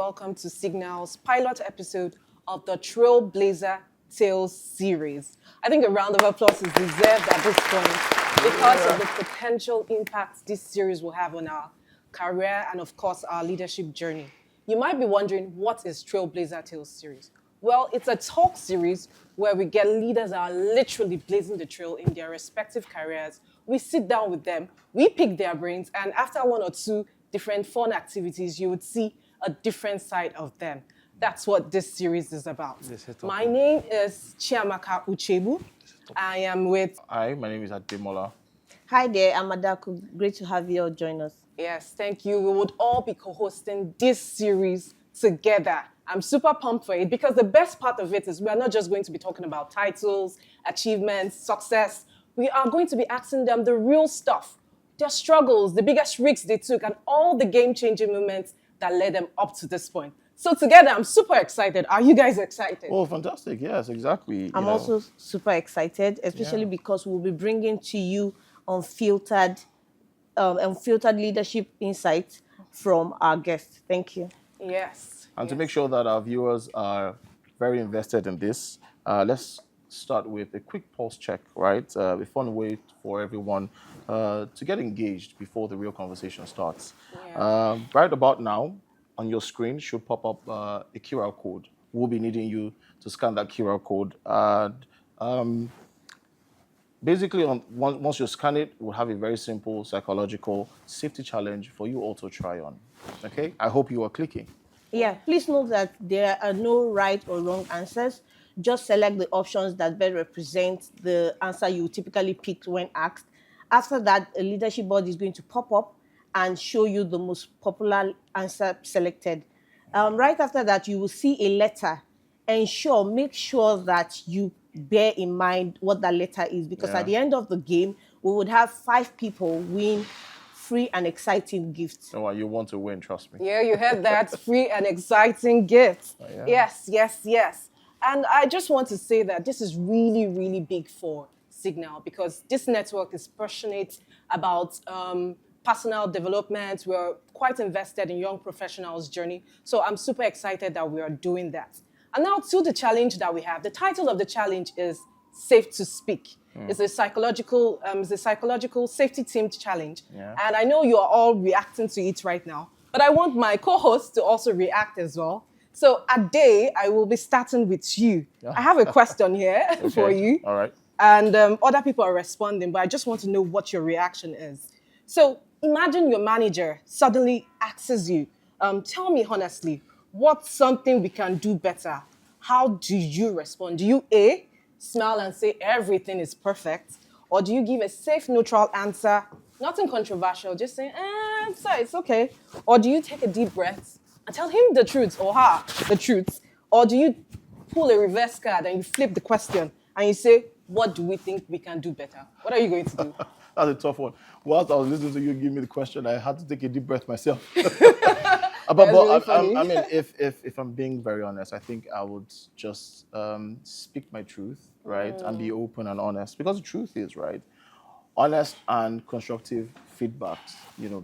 welcome to Signal's pilot episode of the Trailblazer Tales series. I think a round of applause is deserved at this point because of the potential impact this series will have on our career and, of course, our leadership journey. You might be wondering, what is Trailblazer Tales series? Well, it's a talk series where we get leaders that are literally blazing the trail in their respective careers. We sit down with them, we pick their brains, and after one or two different fun activities, you would see a different side of them. That's what this series is about. My name is Chiamaka Uchebu. I am with... Hi, my name is Ademola. Hi there, I'm Adaku. Great to have you all join us. Yes, thank you. We would all be co-hosting this series together. I'm super pumped for it because the best part of it is we're not just going to be talking about titles, achievements, success. We are going to be asking them the real stuff, their struggles, the biggest risks they took, and all the game-changing moments that led them up to this point. So together, I'm super excited. Are you guys excited? Oh, fantastic. Yes, exactly. I'm also super excited, especially because we'll be bringing to you unfiltered leadership insights from our guests. Thank you. Yes. And to make sure that our viewers are very invested in this, let's start with a quick pulse check, right? A fun way for everyone to get engaged before the real conversation starts. Yeah. Right about now, on your screen should pop up a QR code. We'll be needing you to scan that QR code. And basically, once you scan it, we'll have a very simple psychological safety challenge for you all to try on. Okay? I hope you are clicking. Yeah, please note that there are no right or wrong answers. Just select the options that best represent the answer you typically pick when asked. After that, a leadership board is going to pop up and show you the most popular answer selected. Right after that, you will see a letter. Make sure that you bear in mind what that letter is, because at the end of the game, we would have 5 people win free and exciting gifts. Oh, you want to win, trust me. Yeah, you heard that. Free and exciting gifts. Oh, yeah. Yes. And I just want to say that this is really, really big for Signal because this network is passionate about personal development. We're quite invested in young professionals' journey. So I'm super excited that we are doing that. And now to the challenge that we have. The title of the challenge is Safe to Speak. It's a psychological safety-themed challenge. Yeah. And I know you are all reacting to it right now, but I want my co-host to also react as well. So Ade, I will be starting with you. I have a question here for you. All right. And other people are responding, but I just want to know what your reaction is. So imagine your manager suddenly asks you, tell me honestly, what's something we can do better? How do you respond? Do you A, smile and say everything is perfect? Or do you give a safe, neutral answer, nothing controversial, just saying, sir, it's okay? Or do you take a deep breath and tell him the truth or her the truth? Or do you pull a reverse card and you flip the question and you say, what do we think we can do better? What are you going to do? That's a tough one. Whilst I was listening to you give me the question, I had to take a deep breath myself. Really funny. I mean, if I'm being very honest, I think I would just speak my truth, right, and be open and honest, because the truth is, right, honest and constructive feedbacks,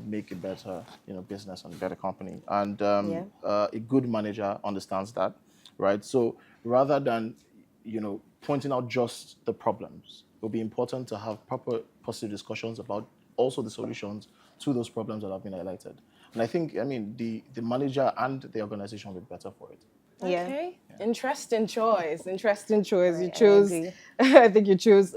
make a better, business and a better company, and a good manager understands that, right. So rather than, pointing out just the problems, it will be important to have proper positive discussions about also the solutions to those problems that have been highlighted. And I think, the manager and the organization will be better for it. Okay. Yeah. Interesting choice. You chose, I I think you chose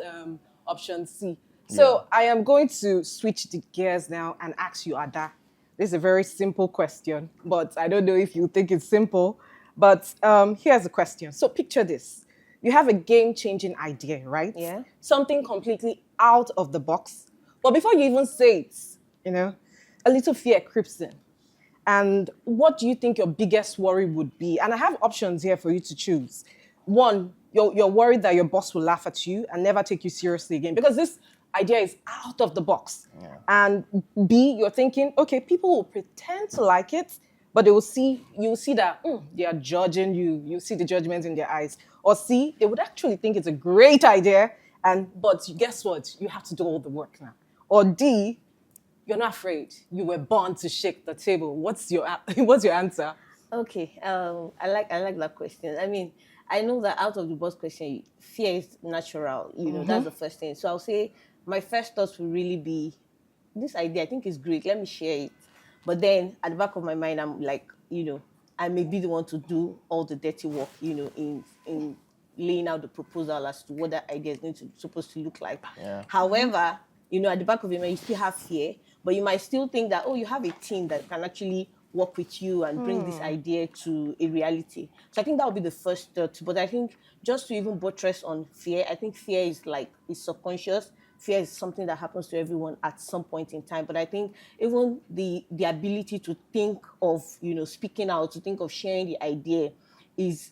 option C. So I am going to switch the gears now and ask you, Ada. This is a very simple question, but I don't know if you think it's simple. But here's the question. So picture this. You have a game-changing idea, right? Yeah. Something completely out of the box. But before you even say it, a little fear creeps in. And what do you think your biggest worry would be? And I have options here for you to choose. One, you're worried that your boss will laugh at you and never take you seriously again because this idea is out of the box. Yeah. And B, you're thinking, okay, people will pretend to like it, but you'll see that they are judging you. You see the judgment in their eyes. Or C, they would actually think it's a great idea, but guess what? You have to do all the work now. Or D, you're not afraid. You were born to shake the table. What's your answer? Okay, I like that question. I mean, I know that out of the box question, fear is natural. That's the first thing. So I'll say my first thoughts will really be this idea. I think is great. Let me share it. But then at the back of my mind, I'm like, I may be the one to do all the dirty work. In laying out the proposal as to what that idea is going to supposed to look like. Yeah. However, at the back of your mind, you still have fear, but you might still think that, oh, you have a team that can actually work with you and bring this idea to a reality. So I think that would be the first thought. But I think just to even buttress on fear, I think fear is subconscious. Fear is something that happens to everyone at some point in time. But I think even the ability to think of, speaking out, to think of sharing the idea is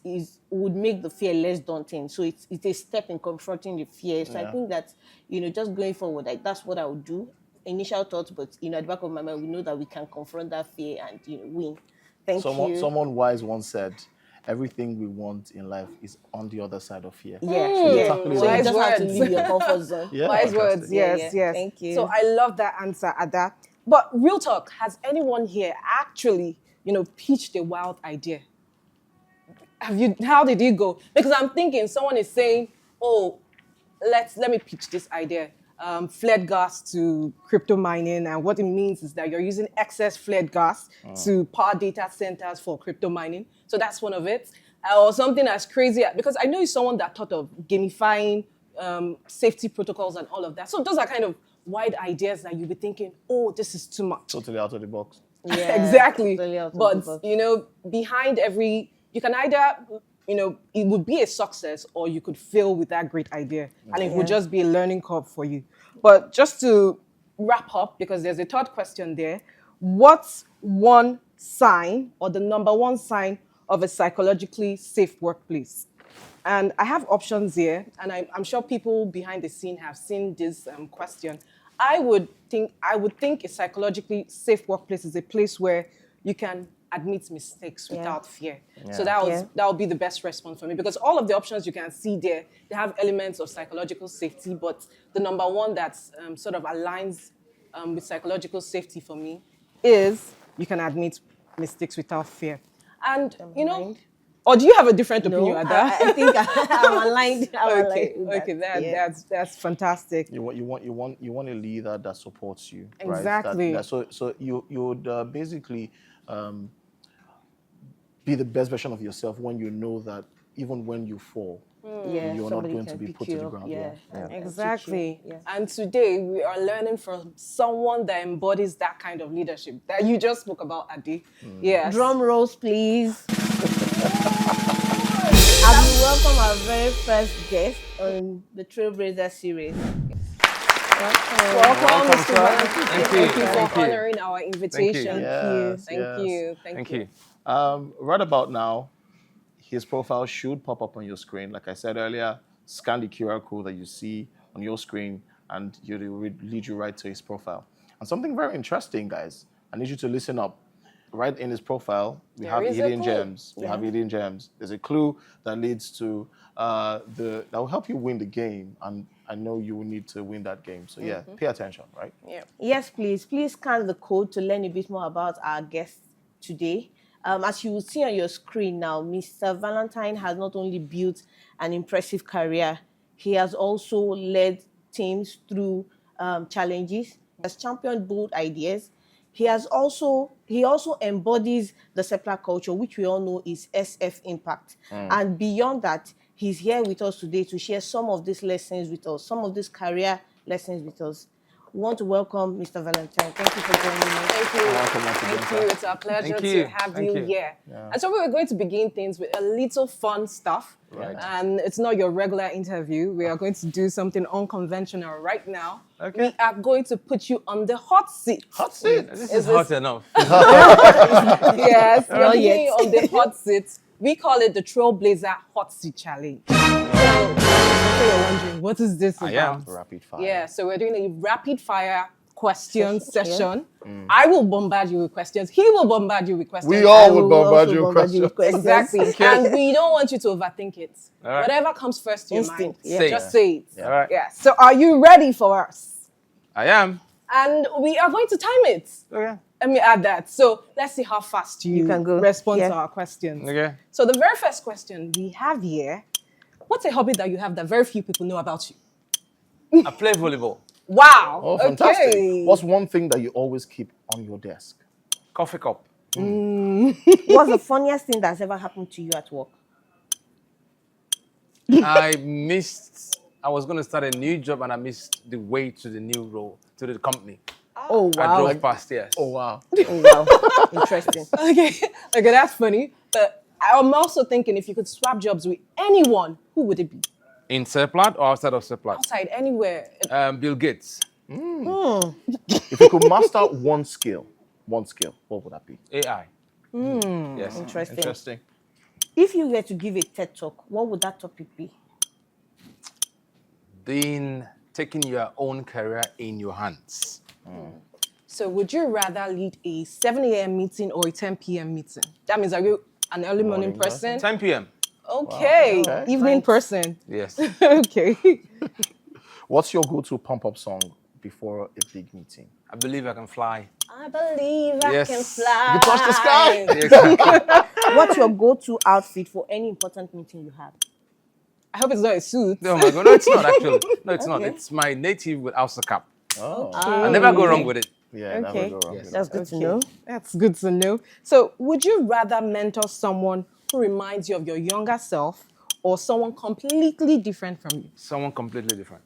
would make the fear less daunting. So it's a step in confronting the fear. So I think that, just going forward, like that's what I would do. Initial thoughts, but at the back of my mind, we know that we can confront that fear and win. Thank you. Someone wise once said, everything we want in life is on the other side of fear. Yeah. Tackle it So you on. just have to leave your comfort zone. Yeah, Wise words, fantastic. yes, yes. Thank you. So I love that answer, Ada. But real talk, has anyone here actually, pitched a wild idea? How did you go? Because I'm thinking someone is saying, oh, let me pitch this idea. Fled gas to crypto mining, and what it means is that you're using excess fled gas to power data centers for crypto mining. So that's one of it. Or something as crazy, because I know you're someone that thought of gamifying safety protocols and all of that. So those are kind of wide ideas that you'll be thinking, oh, this is too much. Totally out of the box. Yeah, Exactly. totally out of the But, box. behind every, you can either, it would be a success or you could fail with that great idea. And it would just be a learning curve for you. But just to wrap up, because there's a third question there, what's one sign or the number one sign of a psychologically safe workplace? And I have options here, and I'm sure people behind the scene have seen this question. I would think a psychologically safe workplace is a place where you can admit mistakes without fear. So that would be the best response for me, because all of the options you can see there, they have elements of psychological safety, but the number one that sort of aligns with psychological safety for me is you can admit mistakes without fear. And or do you have a different opinion at that? I think I'm aligned. Okay, that's fantastic. You want a leader that supports you. Exactly. Right? So you would basically be the best version of yourself when you know that even when you fall, you're not going to be put to the ground. Yeah. Exactly. And today we are learning from someone that embodies that kind of leadership that you just spoke about, Adi. Yes. Drum rolls, please. I will welcome our very first guest on the Trailblazer series. Welcome, Mr. Valentine. Thank you for Thank you. honoring our invitation. Yes, Thank you. Right about now, his profile should pop up on your screen. Like I said earlier, scan the QR code that you see on your screen, and it will lead you right to his profile. And something very interesting, guys. I need you to listen up. Right in his profile, we have hidden gems. We have hidden gems. There's a clue that leads to that will help you win the game, and I know you will need to win that game. So pay attention, right? Yeah. Yes, please. Please scan the code to learn a bit more about our guest today. As you will see on your screen now, Mr. Valentine has not only built an impressive career, he has also led teams through challenges, he has championed bold ideas. He also embodies the Seplat culture, which we all know is SF Impact. And beyond that, he's here with us today to share some of these lessons with us, some of these career lessons with us. We want to welcome Mr. Valentine. Thank you for joining us. Thank you. It's our pleasure to have you here. And so we're going to begin things with a little fun stuff. Right. And it's not your regular interview. We are going to do something unconventional right now. Okay. We are going to put you on the hot seat. Hot seat. This is hot enough. Yes, you're Not putting yet. you on the hot seat. We call it the Trailblazer Hot Seat Challenge. So you're wondering, what is this about? I am. Rapid fire. Yeah, so we're doing a rapid fire question session. I will bombard you with questions. He will bombard you with questions. We all I will will bombard also you with bombard you with questions. Exactly. And we don't want you to overthink it. All right. Whatever comes first to your Instinct, mind, yeah. just say it. All right. Yeah. So are you ready for us? I am. And we are going to time it. Okay. let me add that. So let's see how fast you can go. respond Yeah. to our questions. Okay. So the very first question we have here, what's a hobby that you have that very few people know about you? I play volleyball. Wow. Oh, fantastic. Okay. What's one thing that you always keep on your desk? Coffee cup. What's the funniest thing that's ever happened to you at work? I was going to start a new job and I missed the way to the new role, to the company. Oh, I wow. drove past, yes. Oh, wow. Oh, wow. Interesting. Okay. Okay, that's funny. But I'm also thinking if you could swap jobs with anyone, who would it be? In Seplat or outside of Seplat? Outside, anywhere. Bill Gates. If you could master one skill, what would that be? AI. Yes. Interesting. If you were to give a TED talk, what would that topic be? Taking your own career in your hands. So would you rather lead a 7 a.m. meeting or a 10 p.m. meeting? That means, are you an early morning person? 10 p.m. Okay. Okay. Evening person. Yes. Okay. What's your go-to pump-up song before a big meeting? I believe I can fly. I believe I Yes. can fly. You touch the sky. Exactly. What's your go-to outfit for any important meeting you have? I hope it's not a suit. Oh my God. No, it's not actually. No, it's not. Okay. It's my native with Hausa cap. Oh, I never go wrong with it. yeah, never Okay. go wrong Yes. with That's that. good to know. That's good to know. So, would you rather mentor someone who reminds you of your younger self or someone completely different from you? Someone completely different.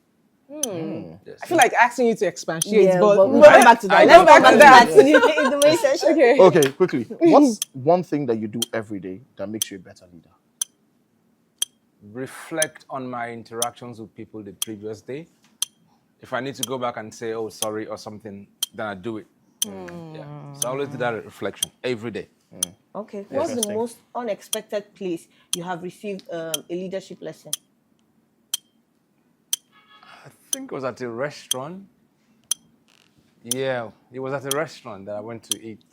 Yes. I feel like asking you to expatiate, Yeah, but but we'll come back to that. I Let's don't come back know to that in the main session. okay. Okay, quickly. What's one thing that you do every day that makes you a better leader? Reflect on my interactions with people the previous day. If I need to go back and say, oh, sorry, or something, then I do it. Yeah. So I always do that reflection every day. Okay. What's the Interesting. most unexpected place you have received a leadership lesson? I think it was at a restaurant. Yeah, it was at a restaurant that I went to eat.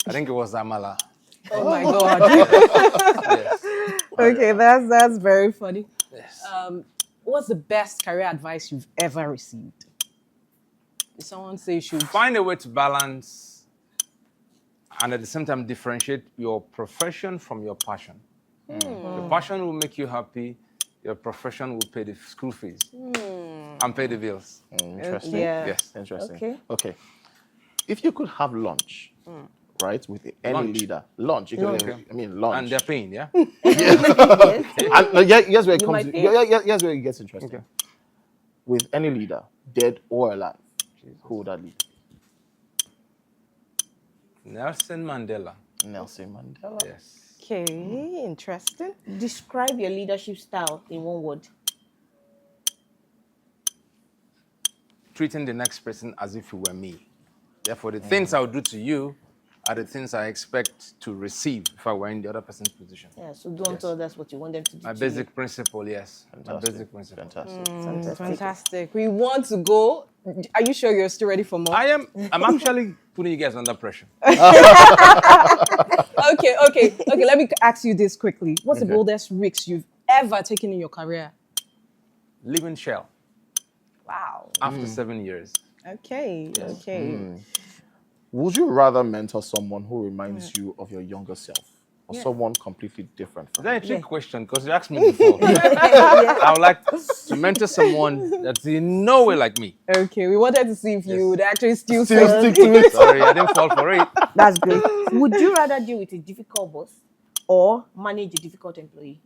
I think it was Amala. Oh my God. Yes. Okay, that's very funny. Yes. What's the best career advice you've ever received? Did someone say you should? Find a way to balance and at the same time differentiate your profession from your passion. Your passion will make you happy. Your profession will pay the school fees and pay the bills. Interesting. Yeah. Yes. Interesting. Okay. If you could have lunch, right, with any Lunch. leader, lunch. You could, Okay. lunch. And they're paying, yeah? Yes. And here's where it You comes. might pay. Here's where it gets interesting. Okay. With any leader, dead or alive, who would that lead? Nelson Mandela. Nelson Mandela. Yes. Okay, interesting. Describe your leadership style in one word. Treating the next person as if you were me. Therefore, the things I would do to you are the things I expect to receive if I were in the other person's position. Yeah, so do unto others what you want them to do. My to basic principle, yes. My Fantastic. basic principle. Fantastic. you. Fantastic. Fantastic. We want to go. Are you sure you're still ready for more? I'm actually putting you guys under pressure. Okay. Let me ask you this quickly. What's the boldest risk you've ever taken in your career? Living shell Wow. after 7 years. Okay. Okay. Would you rather mentor someone who reminds you of your younger self, or someone completely different Is from that you? a trick question? Because you asked me before. I would like to mentor someone that's in no way like me. Okay. We wanted to see if you Yes. would actually still Still say. stick to it. Sorry, I didn't fall for it. That's great. Would you rather deal with a difficult boss or manage a difficult employee?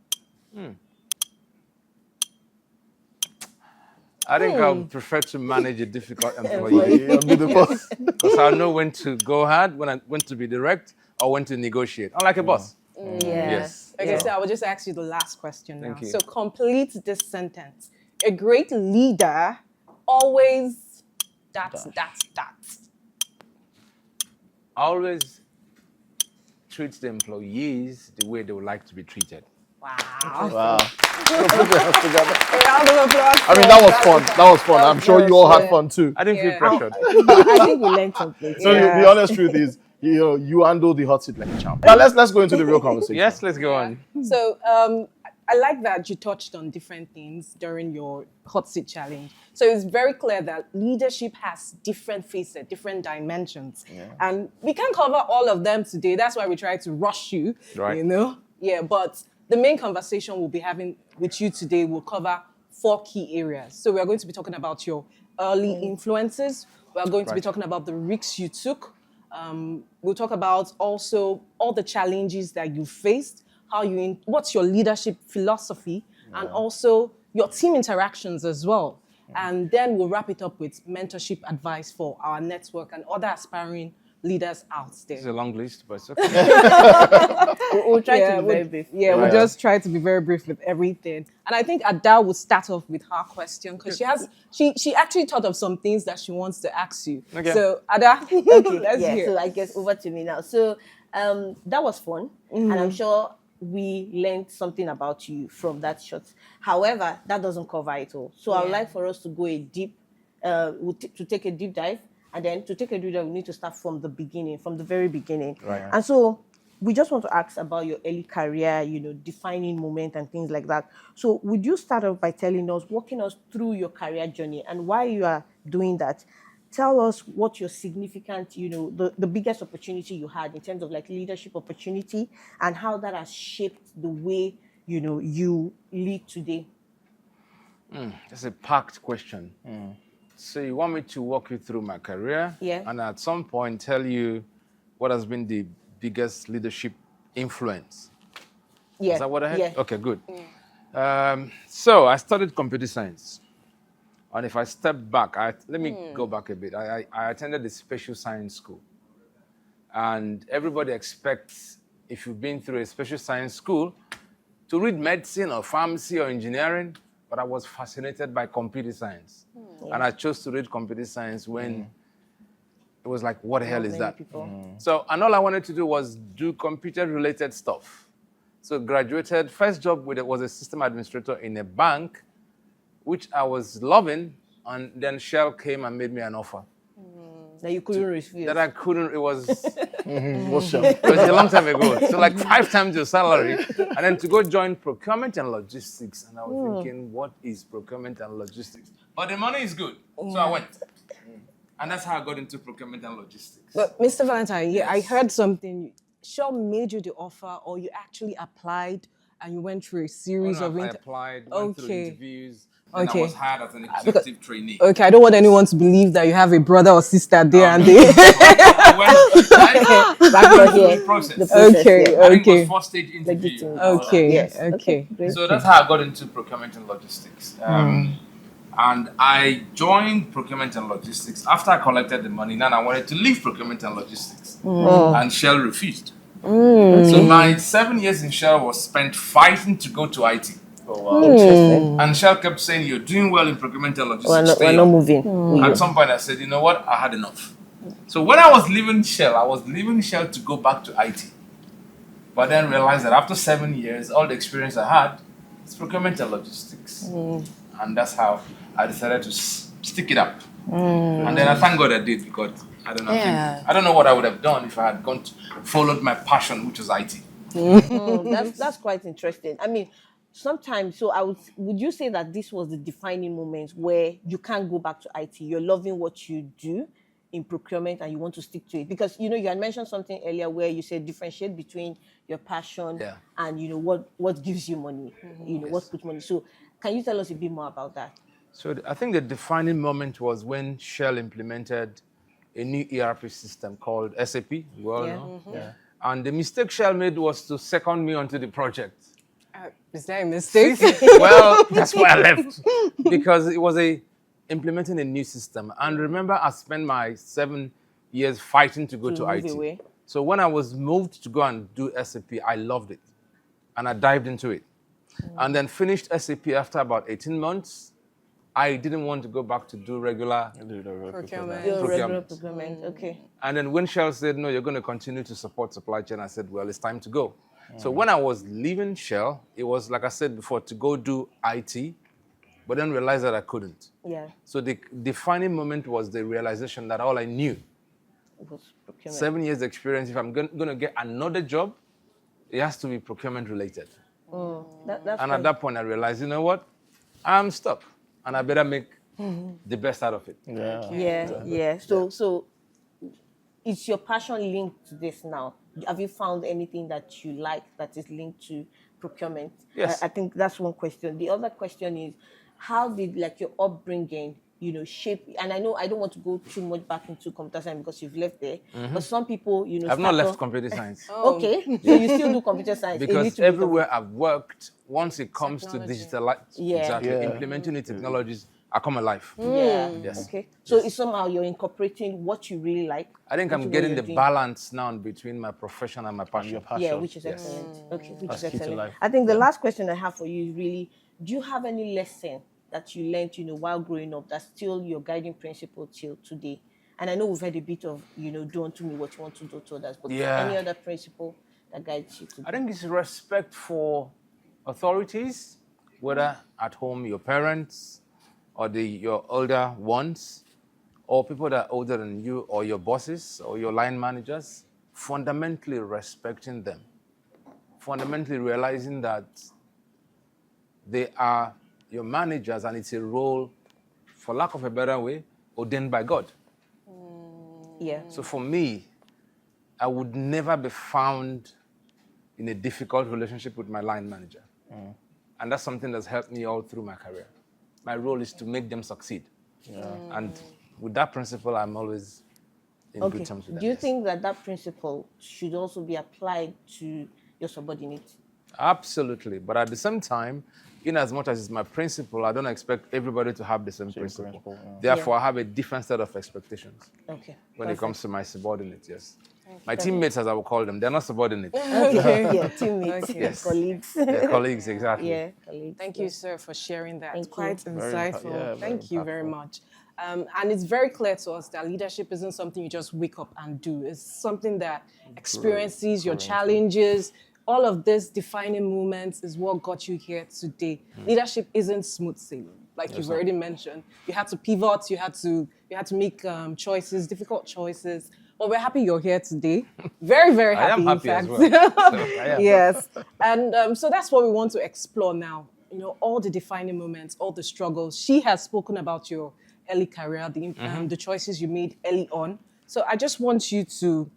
I think I would prefer to manage a difficult employee Yeah, be the boss. because I know when to go hard, when to be direct, or when to negotiate. Unlike a boss. Yeah. Yes. Okay, Yeah. so I will just ask you the last question now. Thank you. So complete this sentence. A great leader always that's. Always treat the employees the way they would like to be treated. Wow. Wow. A round of applause. I mean, that was fun. That was fun. I'm sure you all had fun too. I didn't Yeah. feel pressured. I think we learned something. So the honest truth is, you handle the hot seat like a champ. Now let's go into the real conversation. Yes, let's go on. So I like that you touched on different things during your hot seat challenge. So it's very clear that leadership has different faces, different dimensions. And we can't cover all of them today. That's why we try to rush you, Right. you know? Yeah, but the main conversation we'll be having with you today will cover 4 key areas. So we are going to be talking about your early influences. We are going to be Right. talking about the risks you took. We'll talk about also all the challenges that you faced, what's your leadership philosophy, and also your team interactions as well. And then we'll wrap it up with mentorship advice for our network and other aspiring leaders out It's a there. long list, but it's okay. We'll try to be we'll- very brief. Yeah, we'll Right. just try to be very brief with everything. And I think Ada will start off with her question because she actually thought of some things that she wants to ask you. Okay. So Ada, Okay, let's yeah, hear. so I guess over to me now. So that was fun, and I'm sure we learned something about you from that shot. However, that doesn't cover it all. So I would Yeah. like for us to go to take a deep dive, and then to take a deep dive, we need to start from the beginning, from the very beginning. Right. And so we just want to ask about your early career, defining moment and things like that. So would you start off by walking us through your career journey, and while you are doing that, tell us what your significant, the biggest opportunity you had in terms of like leadership opportunity, and how that has shaped the way, you lead today. That's a packed question. So you want me to walk you through my career? Yeah. And at some point tell you what has been the biggest leadership influence. Yeah. Is that what I had? Yeah. Okay, good. So I studied computer science. And if I step back, let me go back a bit. I attended the special science school. And everybody expects, if you've been through a special science school, to read medicine or pharmacy or engineering, but I was fascinated by computer science. And I chose to read computer science when it was like, what the hell is Many that? people. So, and all I wanted to do was do computer-related stuff. So graduated, first job was a system administrator in a bank, which I was loving, and then Shell came and made me an offer That you couldn't refuse. that I couldn't, it was What's up? It was a long time ago. So like 5 times your salary. And then to go join procurement and logistics. And I was thinking, what is procurement and logistics? But the money is good. So I went. And that's how I got into procurement and logistics. But Mr. Valentine, yeah, I heard something. Shaw made you the offer, or you actually applied and you went through a series of I applied, went through Okay. interviews. Then I Okay. was hired as an executive trainee. Okay, I don't want anyone to believe that you have a brother or sister there and no. there. I went through the process. The process, Okay, yeah. I think it okay. was 4-stage interview. Okay, Yes. okay. Great. So that's how I got into procurement and logistics. And I joined procurement and logistics after I collected the money. Now I wanted to leave procurement and logistics. And Shell refused. So my 7 years in Shell was spent fighting to go to IT. Oh, wow. Interesting. And Shell kept saying, you're doing well in procurement and logistics. We're stay not on." moving. At some point I said, you know what, I had enough. So when I was leaving Shell to go back to IT. But then realized that after 7 years, all the experience I had is procurement and logistics. And that's how I decided to stick it up. And then I thank God I did, because I don't know. I don't know what I would have done if I had followed my passion, which was IT. That's quite interesting. I mean, sometimes, so would you say that this was the defining moment where you can't go back to IT? You're loving what you do in procurement and you want to stick to it? Because, you had mentioned something earlier where you said differentiate between your passion and, what gives you money, what puts money. So can you tell us a bit more about that? So I think the defining moment was when Shell implemented a new ERP system called SAP. You all know. And the mistake Shell made was to second me onto the project. Is that a mistake? Well, that's why I left, because it was implementing a new system. And remember, I spent my 7 years fighting to go to move IT. away. So when I was moved to go and do SAP, I loved it, and I dived into it, and then finished SAP after about 18 months. I didn't want to go back to do regular. Procurement. Your regular Procurement. procurement, okay. And then when Shell said, no, you're going to continue to support supply chain, I said, well, it's time to go. So when I was leaving Shell, it was, like I said before, to go do IT, but then realized that I couldn't. Yeah, So the defining moment was the realization that all I knew, it was procurement. 7 years experience, if I'm going to get another job, it has to be procurement related. That's And fine. at that point, I realized, you know what? I'm stuck, and I better make the best out of it. Yeah. So is your passion linked to this now? Have you found anything that you like that is linked to procurement? Yes. I think that's one question. The other question is, how did like your upbringing, shape? And I know I don't want to go too much back into computer science because you've left there. But some people, I've not start left off- computer science Okay, so you still do computer science a because little bit of it. everywhere I've worked, once it comes to Technology. digital, Yeah. exactly, Yeah. implementing new technologies, I come alive. Yeah. Yes. Okay. So it's somehow you're incorporating what you really like. I think I'm into what getting you're the doing. balance now between my profession and my passion. Your passion. Yeah, which is Yes. excellent. Okay, which That's is key to excellent. life. I think the last question I have for you is really, do you have any lesson that you learned, while growing up that's still your guiding principle till today? And I know we've had a bit of, do unto me what you want to do to others, but Yeah. any other principle that guides you I today? think it's respect for authorities, whether at home, your parents, or your older ones, or people that are older than you, or your bosses, or your line managers. Fundamentally respecting them. Fundamentally realizing that they are your managers and it's a role, for lack of a better way, ordained by God. Yeah. So for me, I would never be found in a difficult relationship with my line manager. And that's something that's helped me all through my career. My role is to make them succeed. And with that principle, I'm always in Okay. good terms with them. Do you yes. think that principle should also be applied to your subordinates? Absolutely. But at the same time, in as much as it's my principle, I don't expect everybody to have the same principle. principle, yeah. Therefore, I have a different set of expectations Okay. when it comes to my subordinates, yes. My teammates, as I will call them, they're not subordinates. Okay. Yeah, teammates, Yes. colleagues. They're colleagues, exactly. Yeah, colleagues. Thank you, sir, for sharing that. Thank you. Quite Very insightful. very Thank you very impactful. much. And it's very clear to us that leadership isn't something you just wake up and do. It's something that experiences your challenges. All of this defining moments is what got you here today. Leadership isn't smooth sailing, like you've already mentioned. You had to pivot. You had to make choices, difficult choices. But we're happy you're here today. Very, very I happy. am happy in as fact. well. So, I am. Yes. And so that's what we want to explore now. All the defining moments, all the struggles. She has spoken about your early career, the choices you made early on. So I just want you to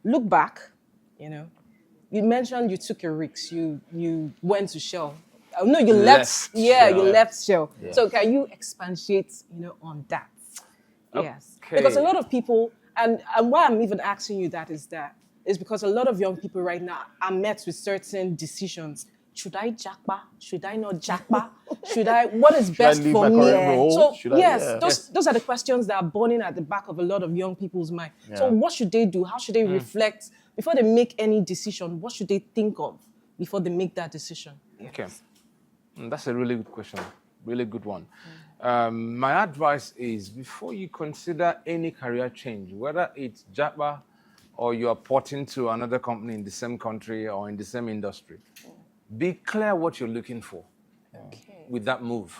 look back. You mentioned you took a risk. You went to Shell. No, you left. Left Yeah, Shell. you left Shell. Yeah. So can you expatiate, on that? Yes. Okay. Because a lot of people, and why I'm even asking you that is because a lot of young people right now are met with certain decisions. Should I jackpa? Should I not jackpa? What is best leave for my me? current role? So Should I- yes, yeah. those are the questions that are burning at the back of a lot of young people's mind. So Yeah. what should they do? How should they reflect before they make any decision? What should they think of before they make that decision? Okay. That's a really good question. Really good one. My advice is before you consider any career change, whether it's JAPA or you are porting to another company in the same country or in the same industry, be clear what you're looking for with that move.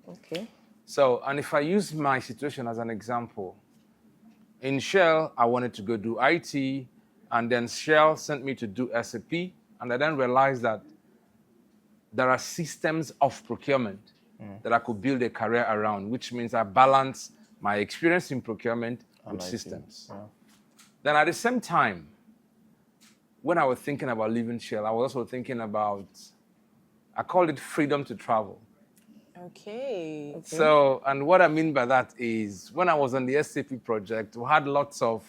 Okay. So, and if I use my situation as an example, in Shell, I wanted to go do IT, and then Shell sent me to do SAP, and I then realized that there are systems of procurement that I could build a career around, which means I balance my experience in procurement with IT, systems. yeah. Then at the same time, when I was thinking about leaving Shell, I was also thinking about, I call it freedom to travel. Okay. So, and what I mean by that is when I was on the SAP project, we had lots of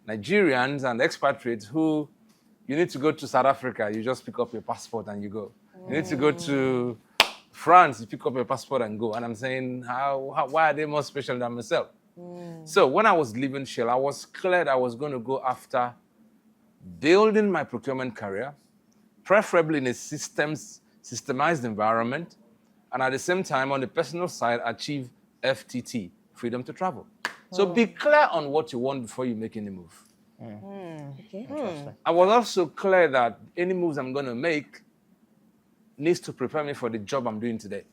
Nigerians and expatriates who, you need to go to South Africa, you just pick up your passport and you go. You need to go to France, you pick up your passport and go. And I'm saying, why are they more special than myself? So when I was leaving Shell, I was clear that I was going to go after building my procurement career, preferably in a systemized environment, and at the same time, on the personal side, achieve FTT, freedom to travel. So be clear on what you want before you make any move. Okay. I was also clear that any moves I'm going to make needs to prepare me for the job I'm doing today.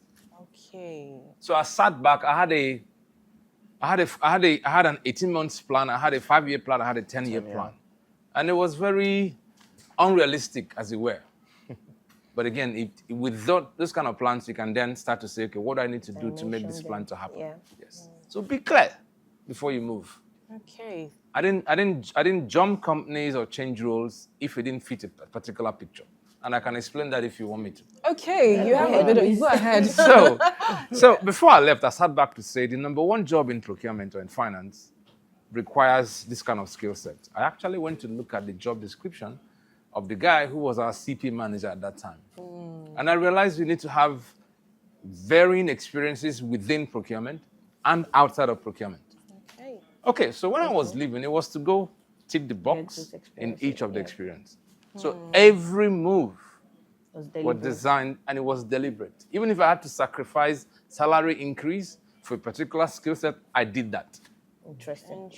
Okay. So I sat back. I had an 18-month plan. I had a 5-year plan. I had a 10-year plan, and it was very unrealistic, as it were. But again, with those kind of plans, you can then start to say, okay, what do I need to do to make this plan to happen? Yeah. Yes. So be clear before you move. Okay. I didn't jump companies or change roles if it didn't fit a particular picture. And I can explain that if you want me to. Okay, you have a bit of, go ahead. So before I left, I sat back to say the number one job in procurement or in finance requires this kind of skill set. I actually went to look at the job description of the guy who was our CP manager at that time. And I realized we need to have varying experiences within procurement and outside of procurement. Okay, so when I was leaving, it was to go tick the box in each of the experience. So every move was designed and it was deliberate. Even if I had to sacrifice salary increase for a particular skill set, I did that. Interesting.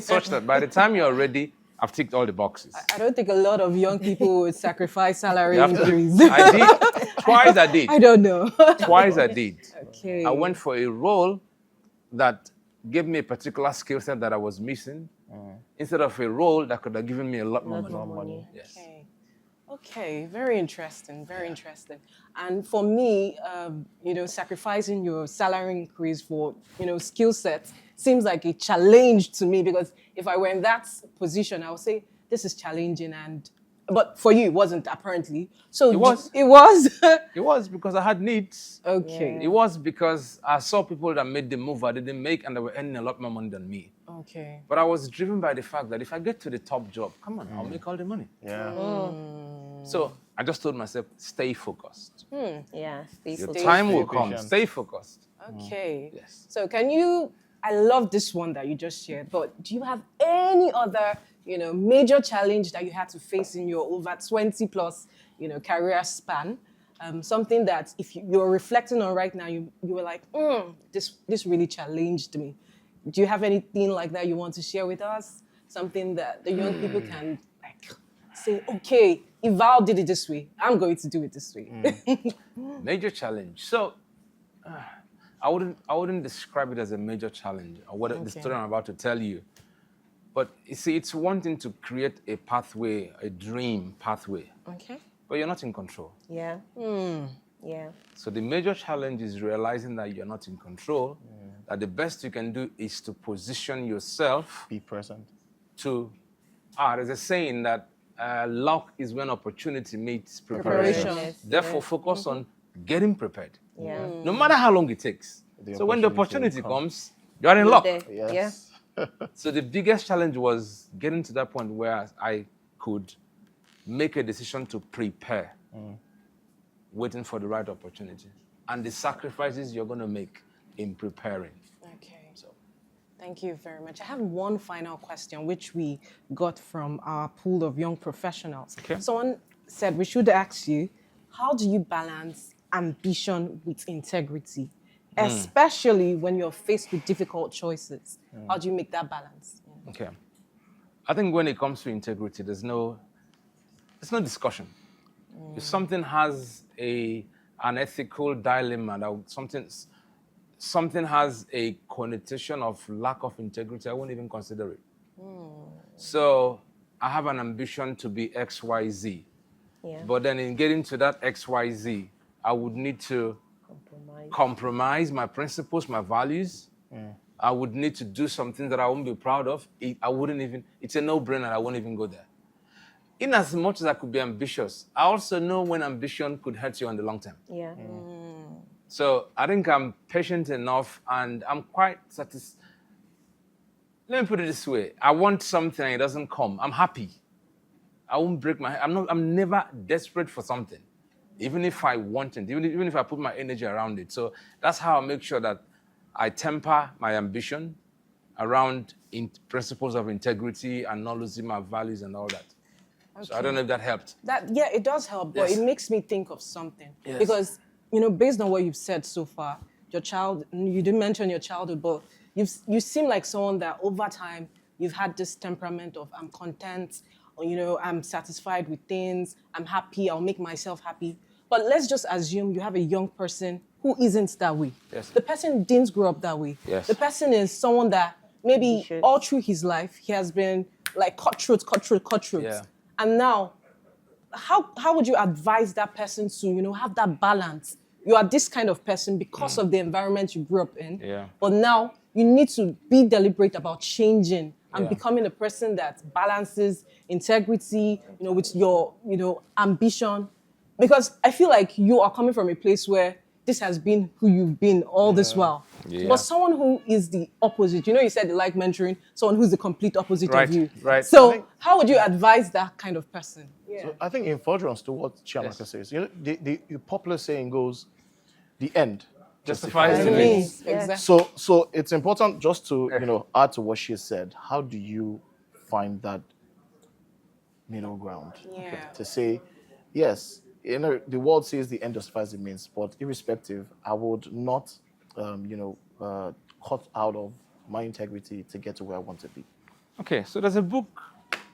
Such that by the time you're ready, I've ticked all the boxes. I don't think a lot of young people would sacrifice salary You have to- increase. I did. Twice I did. I don't know. Twice I did. Okay. I went for a role that gave me a particular skill set that I was missing, instead of a role that could have given me a lot more money. Yes. Okay, very interesting, very interesting. And for me, sacrificing your salary increase for, skill sets seems like a challenge to me, because if I were in that position, I would say, this is challenging, but for you, it wasn't, apparently. So It was. It was? It was because I had needs. Okay. It was because I saw people that made the move I didn't make and they were earning a lot more money than me. Okay. But I was driven by the fact that if I get to the top job, come on, I'll make all the money. Yeah. So I just told myself, stay focused. Yeah. Your time will Stay come. patient. Stay focused. Okay. Yes. So I love this one that you just shared, but do you have any other, major challenge that you had to face in your over 20 plus, career span? Something that if you're reflecting on right now, you were like, this really challenged me. Do you have anything like that you want to share with us? Something that the young people can say, okay, if Val did it this way, I'm going to do it this way. Major challenge. So I wouldn't describe it as a major challenge or what the story I'm about to tell you. But you see, it's one thing to create a pathway, a dream pathway, Okay. but you're not in control. Yeah. Yeah. So the major challenge is realizing that you're not in control, that the best you can do is to position yourself Be present. to, there's a saying that luck is when opportunity meets Preparation. preparation. Therefore, focus on getting prepared. Yeah. No matter how long it takes. The So when the opportunity opportunity will come. comes, you're in luck. There. Yes. Yeah. So the biggest challenge was getting to that point where I could make a decision to prepare, waiting for the right opportunity, and the sacrifices you're going to make in preparing. Okay. So, thank you very much. I have one final question, which we got from our pool of young professionals. Okay. Someone said we should ask you, how do you balance ambition with integrity, especially when you're faced with difficult choices? How do you make that balance? Okay. I think when it comes to integrity, there's no discussion. If something has an ethical dilemma, that something has a connotation of lack of integrity, I won't even consider it. So I have an ambition to be XYZ. Yeah. But then in getting to that XYZ, I would need to compromise my principles, my values. I would need to do something that I wouldn't be proud of. It's a no-brainer. I won't even go there. In as much as I could be ambitious, I also know when ambition could hurt you in the long term. Yeah. So I think I'm patient enough and I'm quite satisfied. Let me put it this way. I want something and it doesn't come. I'm happy. I won't break my head. I'm never desperate for something. Even if I want it, even if I put my energy around it. So that's how I make sure that I temper my ambition around principles of integrity and not losing my values and all that. Okay. So I don't know if that helped. It does help, but Yes. it makes me think of something. Yes. Because, based on what you've said so far, you didn't mention your childhood, but you seem like someone that over time, you've had this temperament of I'm content, or, I'm satisfied with things, I'm happy, I'll make myself happy. But let's just assume you have a young person who isn't that way. Yes. The person didn't grow up that way. Yes. The person is someone that maybe all through his life, he has been like cutthroat. Yeah. And now, how would you advise that person to, have that balance? You are this kind of person because of the environment you grew up in. Yeah. But now you need to be deliberate about changing and Yeah. becoming a person that balances integrity, with your, ambition. Because I feel like you are coming from a place where this has been who you've been all this while. Yeah. But someone who is the opposite, you said you like mentoring, someone who's the complete opposite Right, of you. right. So how would you advise that kind of person? So I think in furtherance to what Chiamaka Yes. says, the popular saying goes, the end Justifies The the means. means, exactly. So it's important just to add to what she said. How do you find that middle ground? Yeah. To say, yes, the world says the end justifies the means, but irrespective, I would not, cut out of my integrity to get to where I want to be. Okay, so there's a book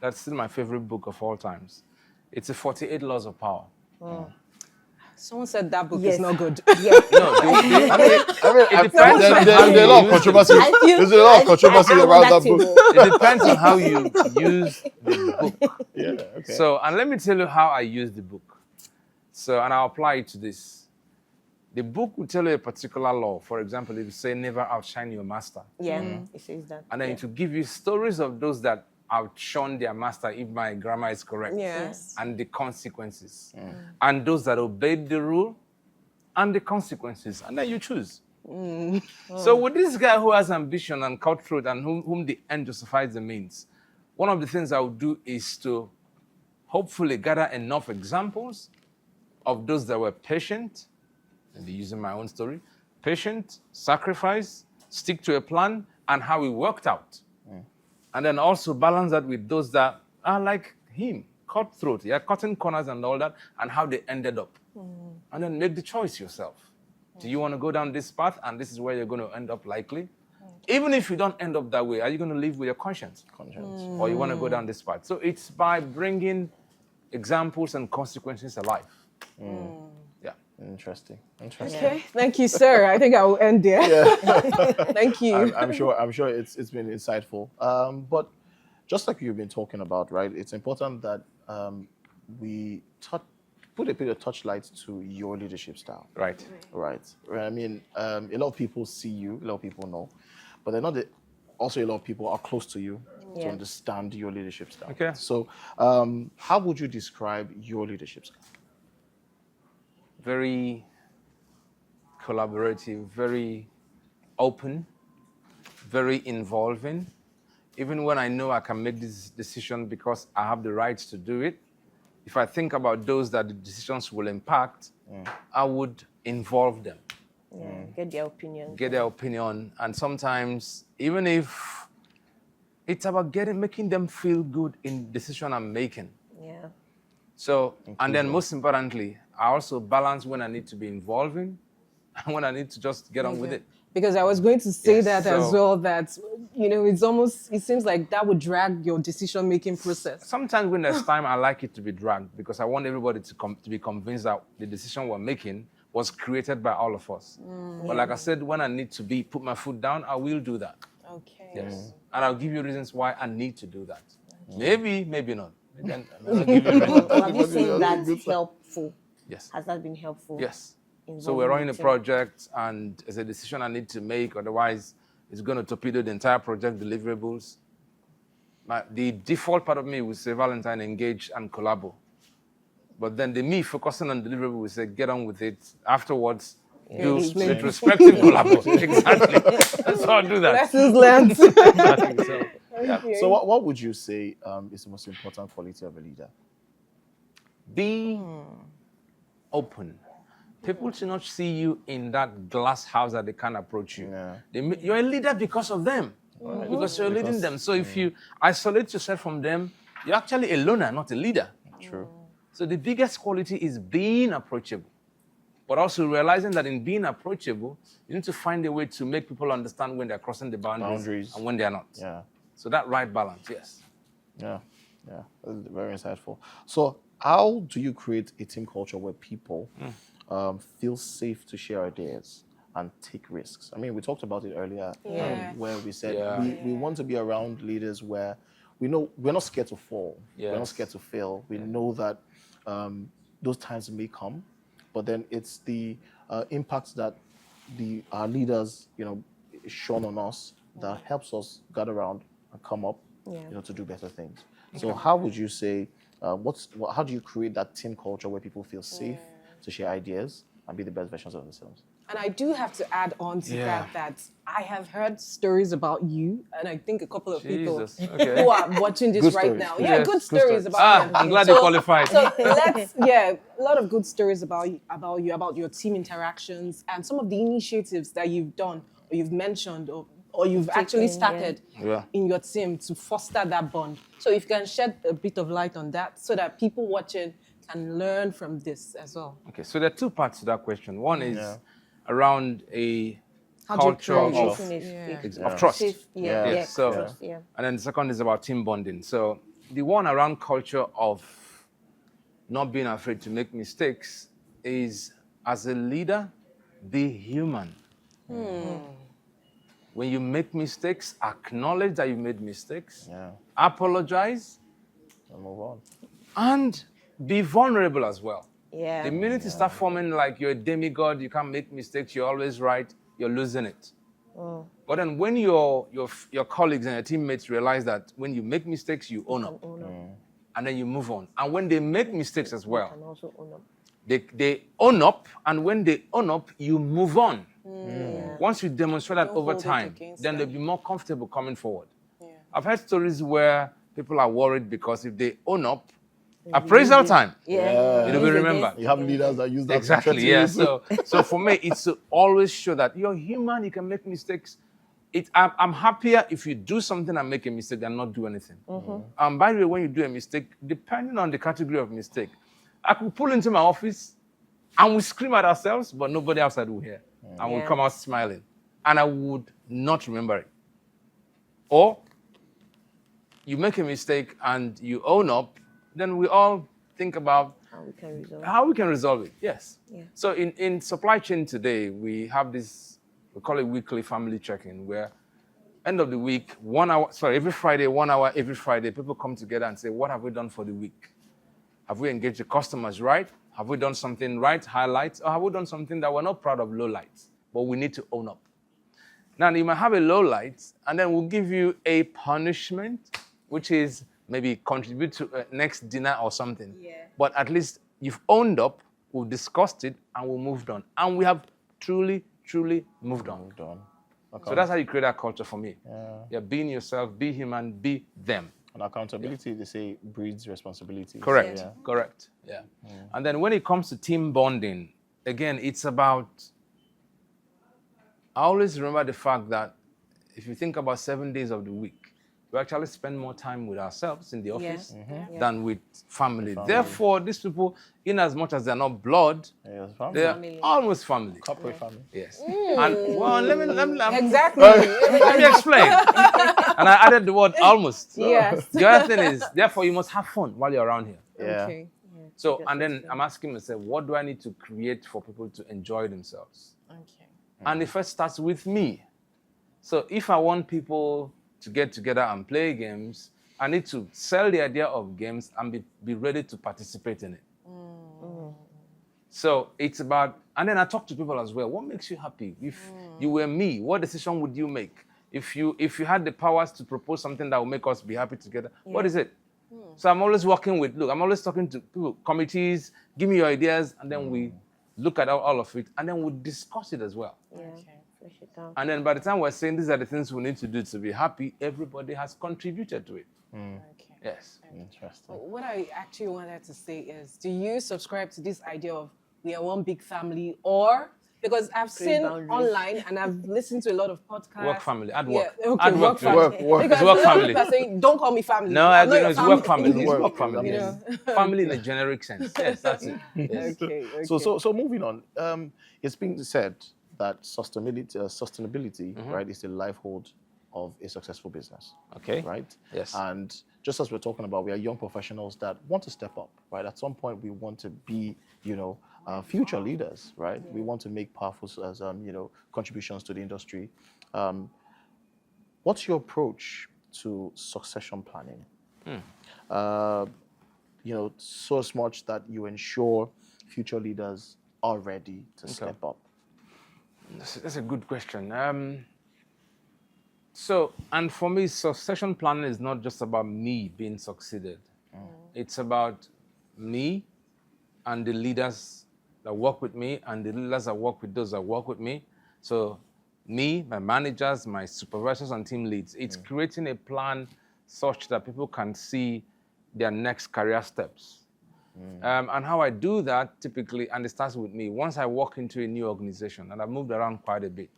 that's still my favorite book of all times. It's the 48 Laws of Power. Someone said that book Yes. is not good. Yes. No, it depends on how There's a lot of you use controversy. I feel- There's a lot of controversy I around want that table. book. it depends on how you use the book. Yeah, okay. So, and let me tell you how I use the book. So, and I'll apply it to this. The book will tell you a particular law. For example, if you say never outshine your master, Yeah, it says that. and then it will give you stories of those that outshone their master, if my grammar is correct. Yes. And the consequences. And those that obeyed the rule and the consequences. And then you choose. So with this guy who has ambition and cutthroat and whom the end justifies the means, one of the things I would do is to hopefully gather enough examples of those that were patient, maybe using my own story, patient, sacrifice, stick to a plan, and how it worked out. And then also balance that with those that are like him, cutthroat, cutting corners and all that, and how they ended up. And then make the choice yourself. Do you want to go down this path, and this is where you're going to end up likely? Even if you don't end up that way, are you going to live with your conscience? Or you want to go down this path? So it's by bringing examples and consequences alive. Yeah. Interesting. Okay, thank you, sir. I think I will end there. Thank you. I'm sure it's been insightful. But just like you've been talking about, right? It's important that we put a bit of touchlight to your leadership style. Right. Right. I mean, a lot of people see you, a lot of people know, but they're not. Also, a lot of people are close to you to Yeah. understand your leadership style. Okay. So, how would you describe your leadership style? Very collaborative, very open, very involving. Even when I know I can make this decision because I have the right to do it, if I think about those that the decisions will impact, I would involve them, Yeah, get their opinion. get their opinion, and sometimes even if it's about making them feel good in decision I'm making. Yeah. So, and then most importantly, I also balance when I need to be involving and when I need to just get on with it. Because I was going to say Yes, that as so- well, that, it seems like that would drag your decision-making process. Sometimes when there's time, I like it to be dragged because I want everybody to be convinced that the decision we're making was created by all of us. But like I said, when I need to put my foot down, I will do that. Okay. Yes. And I'll give you reasons why I need to do that. Maybe, maybe not. Then I'll give you reasons. Have you seen that helpful? Yes. Has that been helpful? Yes. So Involving we're running the a team? project, and it's a decision I need to make. Otherwise, it's going to torpedo the entire project deliverables. The default part of me will say, Valentine, engage and collabo. But then me focusing on deliverable will say, get on with it. Afterwards, do explain. retrospective collabo. Exactly. So I'll do that. Lessons learned. Exactly. So, yeah. So, what would you say is the most important quality of a leader? Be open. People should not see you in that glass house that they can't approach you. Yeah. You're a leader because of them, because you're leading them. So if you isolate yourself from them, you're actually a loner, not a leader. True. So the biggest quality is being approachable, but also realizing that in being approachable, you need to find a way to make people understand when they're crossing the boundaries. And when they're not. Yeah. So that right balance, yes. Yeah. That's very insightful. So, how do you create a team culture where people feel safe to share ideas and take risks? I mean, we talked about it earlier, where we said we want to be around leaders where we know we're not scared to fall. Yes. We're not scared to fail. We know that those times may come, but then it's the impact that our leaders, shone on us that helps us get around and come up, to do better things. So how would you say, how do you create that team culture where people feel safe to share ideas and be the best versions of themselves? And I do have to add on to Yeah. that I have heard stories about you, and I think a couple of people Jesus. Okay. who are watching this Good right stories. now. Yes, Yeah, good good stories stories. about you. I'm glad you qualified. So a lot of good stories about you, about your team interactions, and some of the initiatives that you've done, or you've mentioned, or you've actually started Yeah. in your team to foster that bond. So if you can shed a bit of light on that, so that people watching can learn from this as well. Okay, so there are two parts to that question. One is Yeah. around a How do you culture create of, it? of trust. Safe, Yeah. yeah, So, trust, yeah. and then the second is about team bonding. So the one around culture of not being afraid to make mistakes is, as a leader, be human. When you make mistakes, acknowledge that you made mistakes, Yeah. apologize, And move on. and be vulnerable as well. Yeah. The minute you start forming like you're a demigod, you can't make mistakes, you're always right, you're losing it. But then when your colleagues and your teammates realize that when you make mistakes, you own up. And then you move on. And when they make mistakes as well, And also own up. they own up, and when they own up, you move on. Once you demonstrate that Don't over hold it time, against then them. they'll be more comfortable coming forward. Yeah. I've heard stories where people are worried because if they own up, appraisal time, it'll be remembered. You have leaders that use that. to Exactly, threaten yeah. you. So for me, it's to always show that you're human, you can make mistakes. I'm happier if you do something and make a mistake than not do anything. By the way, when you do a mistake, depending on the category of mistake, I could pull into my office and we scream at ourselves, but nobody outside will hear. And we'll come out smiling. And I would not remember it. Or you make a mistake and you own up, then we all think about how we can resolve it. Yes. Yeah. So in supply chain today, we have this, we call it weekly family check-in, where end of the week, every Friday, 1 hour every Friday, people come together and say, what have we done for the week? Have we engaged the customers right? Have we done something right, highlights? Or have we done something that we're not proud of, lowlights? But we need to own up. Now, you might have a low light, and then we'll give you a punishment, which is maybe contribute to next dinner or something. Yeah. But at least you've owned up, we've discussed it, and we moved on. And we have truly, truly moved on. Moved on. So that's how you create that culture for me. Yeah, being yourself, be human, be them. And accountability, they say, breeds responsibility. Correct, Yeah. correct, yeah. And then when it comes to team bonding, again, it's about, I always remember the fact that if you think about 7 days of the week, we actually spend more time with ourselves in the office than with family. Therefore, these people, in as much as they're not blood, Yes, they're family. almost family. Corporate family. Yes. And well, let me Exactly. let me explain. And I added the word almost. Yes. The other thing is, therefore, you must have fun while you're around here. Yeah. Okay. So, and then I'm asking myself, what do I need to create for people to enjoy themselves? Okay. And it first starts with me. So if I want people to get together and play games, I need to sell the idea of games and be ready to participate in it. So it's about, and then I talk to people as well. What makes you happy? If you were me, what decision would you make? If you had the powers to propose something that will make us be happy together, what is it? So I'm always working with, I'm always talking to people, committees, give me your ideas, and then we look at all of it, and then we discuss it as well. Flesh it out. And then by the time we're saying these are the things we need to do to be happy, everybody has contributed to it. Okay. Yes. Interesting. What I actually wanted to say is, do you subscribe to this idea of we are one big family, or because I've seen boundaries. online and I've listened to a lot of podcasts. Work family, add work. Yeah, okay, Add work work to it. family. Work. Because It's work a lot of family. people are saying, don't call me family. No, I'm not I your it's work family. It's Work, work family. you Yes. Family in a generic sense. Yes, that's it. Yes. Okay. So moving on. It's been said that sustainability, right, is the lifehold of a successful business. Okay. Right? Yes. And just as we're talking about, we are young professionals that want to step up, right? At some point, we want to be, future leaders, right? We want to make powerful, contributions to the industry. What's your approach to succession planning? so much that you ensure future leaders are ready to step up? That's a good question. And for me, succession planning is not just about me being succeeded. It's about me and the leaders that work with me and the leaders that work with those that work with me. So me, my managers, my supervisors and team leads. It's creating a plan such that people can see their next career steps. And how I do that typically, and it starts with me, once I walk into a new organization, and I've moved around quite a bit,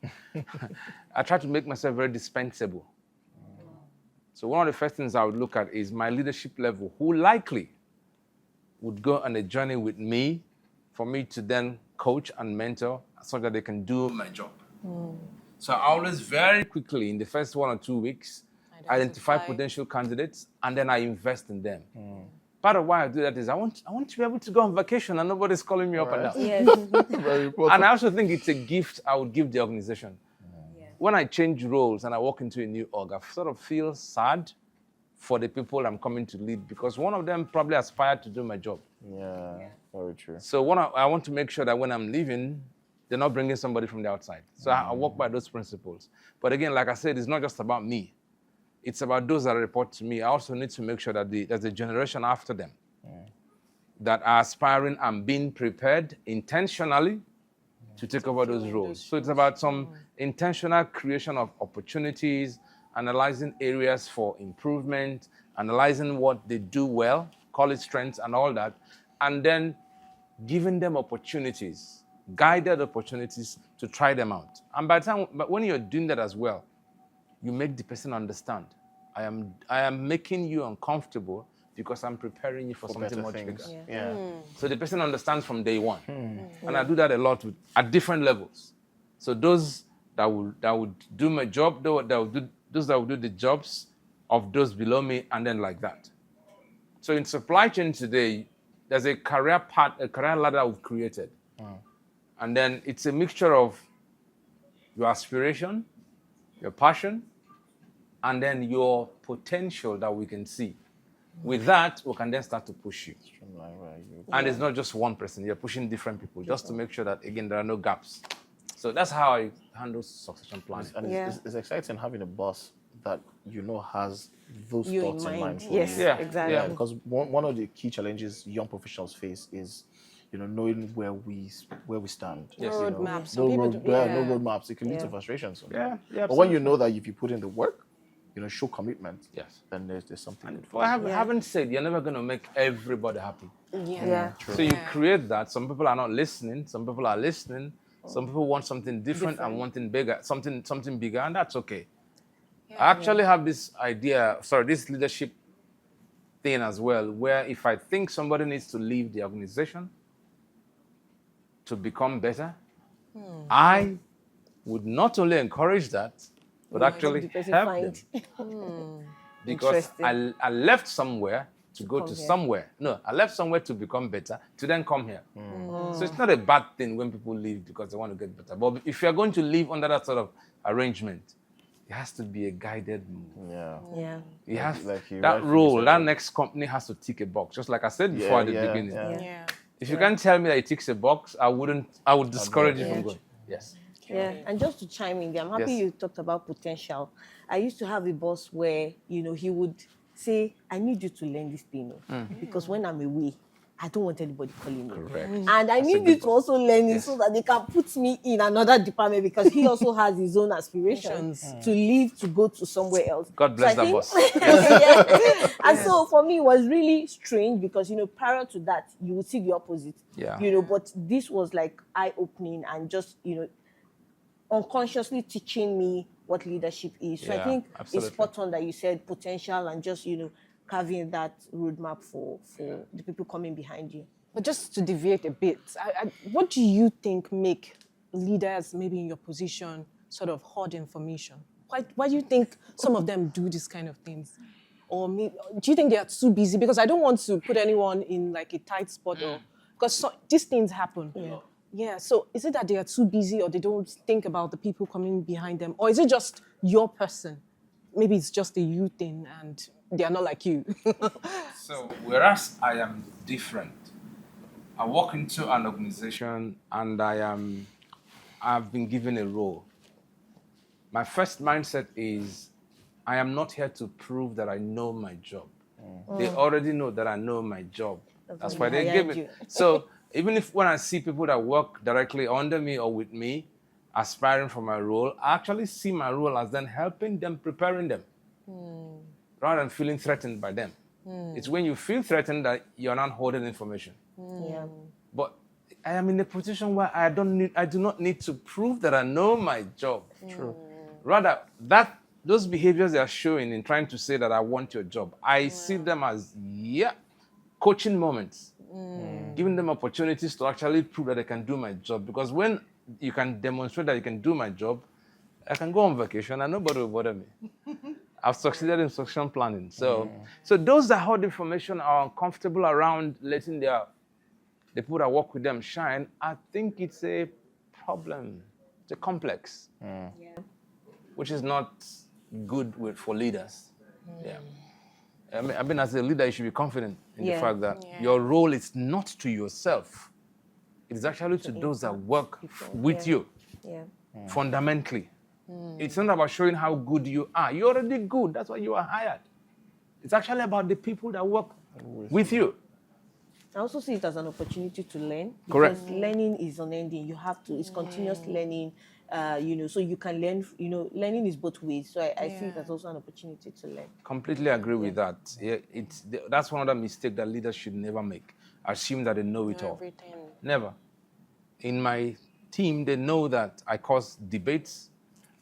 I try to make myself very dispensable. So one of the first things I would look at is my leadership level, who likely would go on a journey with me for me to then coach and mentor so that they can do my job. So I always very quickly, in the first 1 or 2 weeks, identify potential candidates, and then I invest in them. Part of why I do that is I want to be able to go on vacation and nobody's calling me up and down. Yes. Very important. And I also think it's a gift I would give the organization. When I change roles and I walk into a new org, I sort of feel sad for the people I'm coming to lead because one of them probably aspired to do my job. Yeah, very true. So I want to make sure that when I'm leaving, they're not bringing somebody from the outside. So I walk by those principles. But again, like I said, it's not just about me. It's about those that report to me. I also need to make sure that there's a generation after them that are aspiring and being prepared intentionally to take over those roles. So it's about some intentional creation of opportunities, analyzing areas for improvement, analyzing what they do well, call it strengths and all that, and then giving them opportunities, guided opportunities to try them out. And but when you're doing that as well, you make the person understand. I am making you uncomfortable because I'm preparing you for something much bigger. Yeah. So the person understands from day one. And I do that a lot at different levels. So those that would do my job, those that would do the jobs of those below me, and then like that. So in supply chain today, there's a career ladder we've created. And then it's a mixture of your aspiration, your passion, and then your potential that we can see. With that, we can then start to push you. And it's not just one person, you're pushing different people just to make sure that, again, there are no gaps. So that's how I handle succession planning. And it's exciting having a boss that has those You thoughts in mind. For Yes, you. exactly. Yeah, because one of the key challenges young professionals face is, knowing where we stand. Yes. No roadmaps. No roadmaps. It can lead to frustration. Yeah, but when you know that if you put in the work, show commitment, Yes. then there's something good for Well, I haven't said you're never going to make everybody happy. Yeah. So you create that. Some people are not listening. Some people are listening. Some people want something different and wanting bigger, something bigger, and that's okay. I actually have this this leadership thing as well, where if I think somebody needs to leave the organization to become better, I would not only encourage that, but actually help them. Because I left somewhere to go to somewhere. No, I left somewhere to become better, to then come here. So it's not a bad thing when people leave because they want to get better. But if you're going to live under that sort of arrangement, it has to be a guided move. Yeah. You have you that role, that next company has to tick a box, just like I said before at the beginning. Yeah. If you can't tell me that it ticks a box, I would discourage you from going. Yes. Yeah, and just to chime in there, I'm happy you talked about potential. I used to have a boss where, he would say, I need you to learn this thing, because when I'm away, I don't want anybody calling me. Correct. And I need you to also learn it so that they can put me in another department because he also has his own aspirations to leave, to go to somewhere else. God bless that boss. And so for me, it was really strange because, prior to that, you would see the opposite. Yeah. But this was like eye-opening and just, unconsciously teaching me what leadership is. So I think it's spot on that you said potential and just, carving that roadmap for the people coming behind you. But just to deviate a bit, what do you think make leaders, maybe in your position, sort of hoard information? Why do you think some of them do this kind of things? Or do you think they are too busy? Because I don't want to put anyone in like a tight spot, because these things happen. Yeah. So is it that they are too busy, or they don't think about the people coming behind them, or is it just your person? Maybe it's just a you thing, and they are not like you. So, whereas I am different, I walk into an organization and I've been given a role. My first mindset is I am not here to prove that I know my job. They already know that I know my job. That's why they give hired it. So even if when I see people that work directly under me or with me, aspiring for my role, I actually see my role as then helping them, preparing them, rather than feeling threatened by them. It's when you feel threatened that you're not holding information. Yeah. But I am in a position where I do not need to prove that I know my job. True. Rather, those behaviors they are showing in trying to say that I want your job, I see them as coaching moments, giving them opportunities to actually prove that they can do my job. Because when you can demonstrate that you can do my job, I can go on vacation and nobody will bother me. I've succeeded in succession planning. So those that hold information are uncomfortable around letting the people that work with them shine. I think it's a problem. It's a complex, which is not good for leaders. Yeah. I mean, as a leader, you should be confident in the fact that your role is not to yourself. It is actually to those that work with you, fundamentally. It's not about showing how good you are. You're already good. That's why you are hired. It's actually about the people that work with you. I also see it as an opportunity to learn. Correct. Because learning is unending. You have to, it's continuous learning, so you can learn, learning is both ways. So I see it as also an opportunity to learn. Completely agree with that. Yeah, that's one other mistake that leaders should never make. Assume that they know it all. Everything. Never. In my team, they know that I cause debates.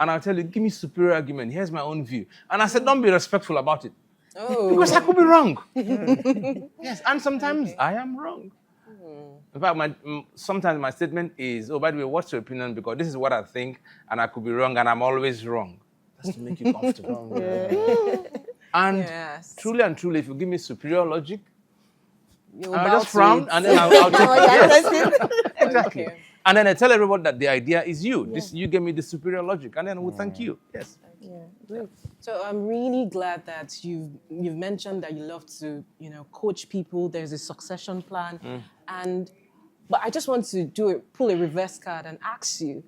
And I'll tell you, give me superior argument. Here's my own view. And I said, don't be respectful about it. Oh. Because I could be wrong. Yes, and sometimes I am wrong. In fact, sometimes my statement is, oh, by the way, what's your opinion? Because this is what I think, and I could be wrong, and I'm always wrong. That's to make you comfortable. And truly and truly, if you give me superior logic, I'll just frown, and then I'll take it. Yes. Exactly. Okay. And then I tell everyone that the idea is you. You gave me the superior logic, and then we'll thank you. Yes. Yeah, great. So I'm really glad that you've mentioned that you love to, coach people. There's a succession plan, but I just want to pull a reverse card and ask you,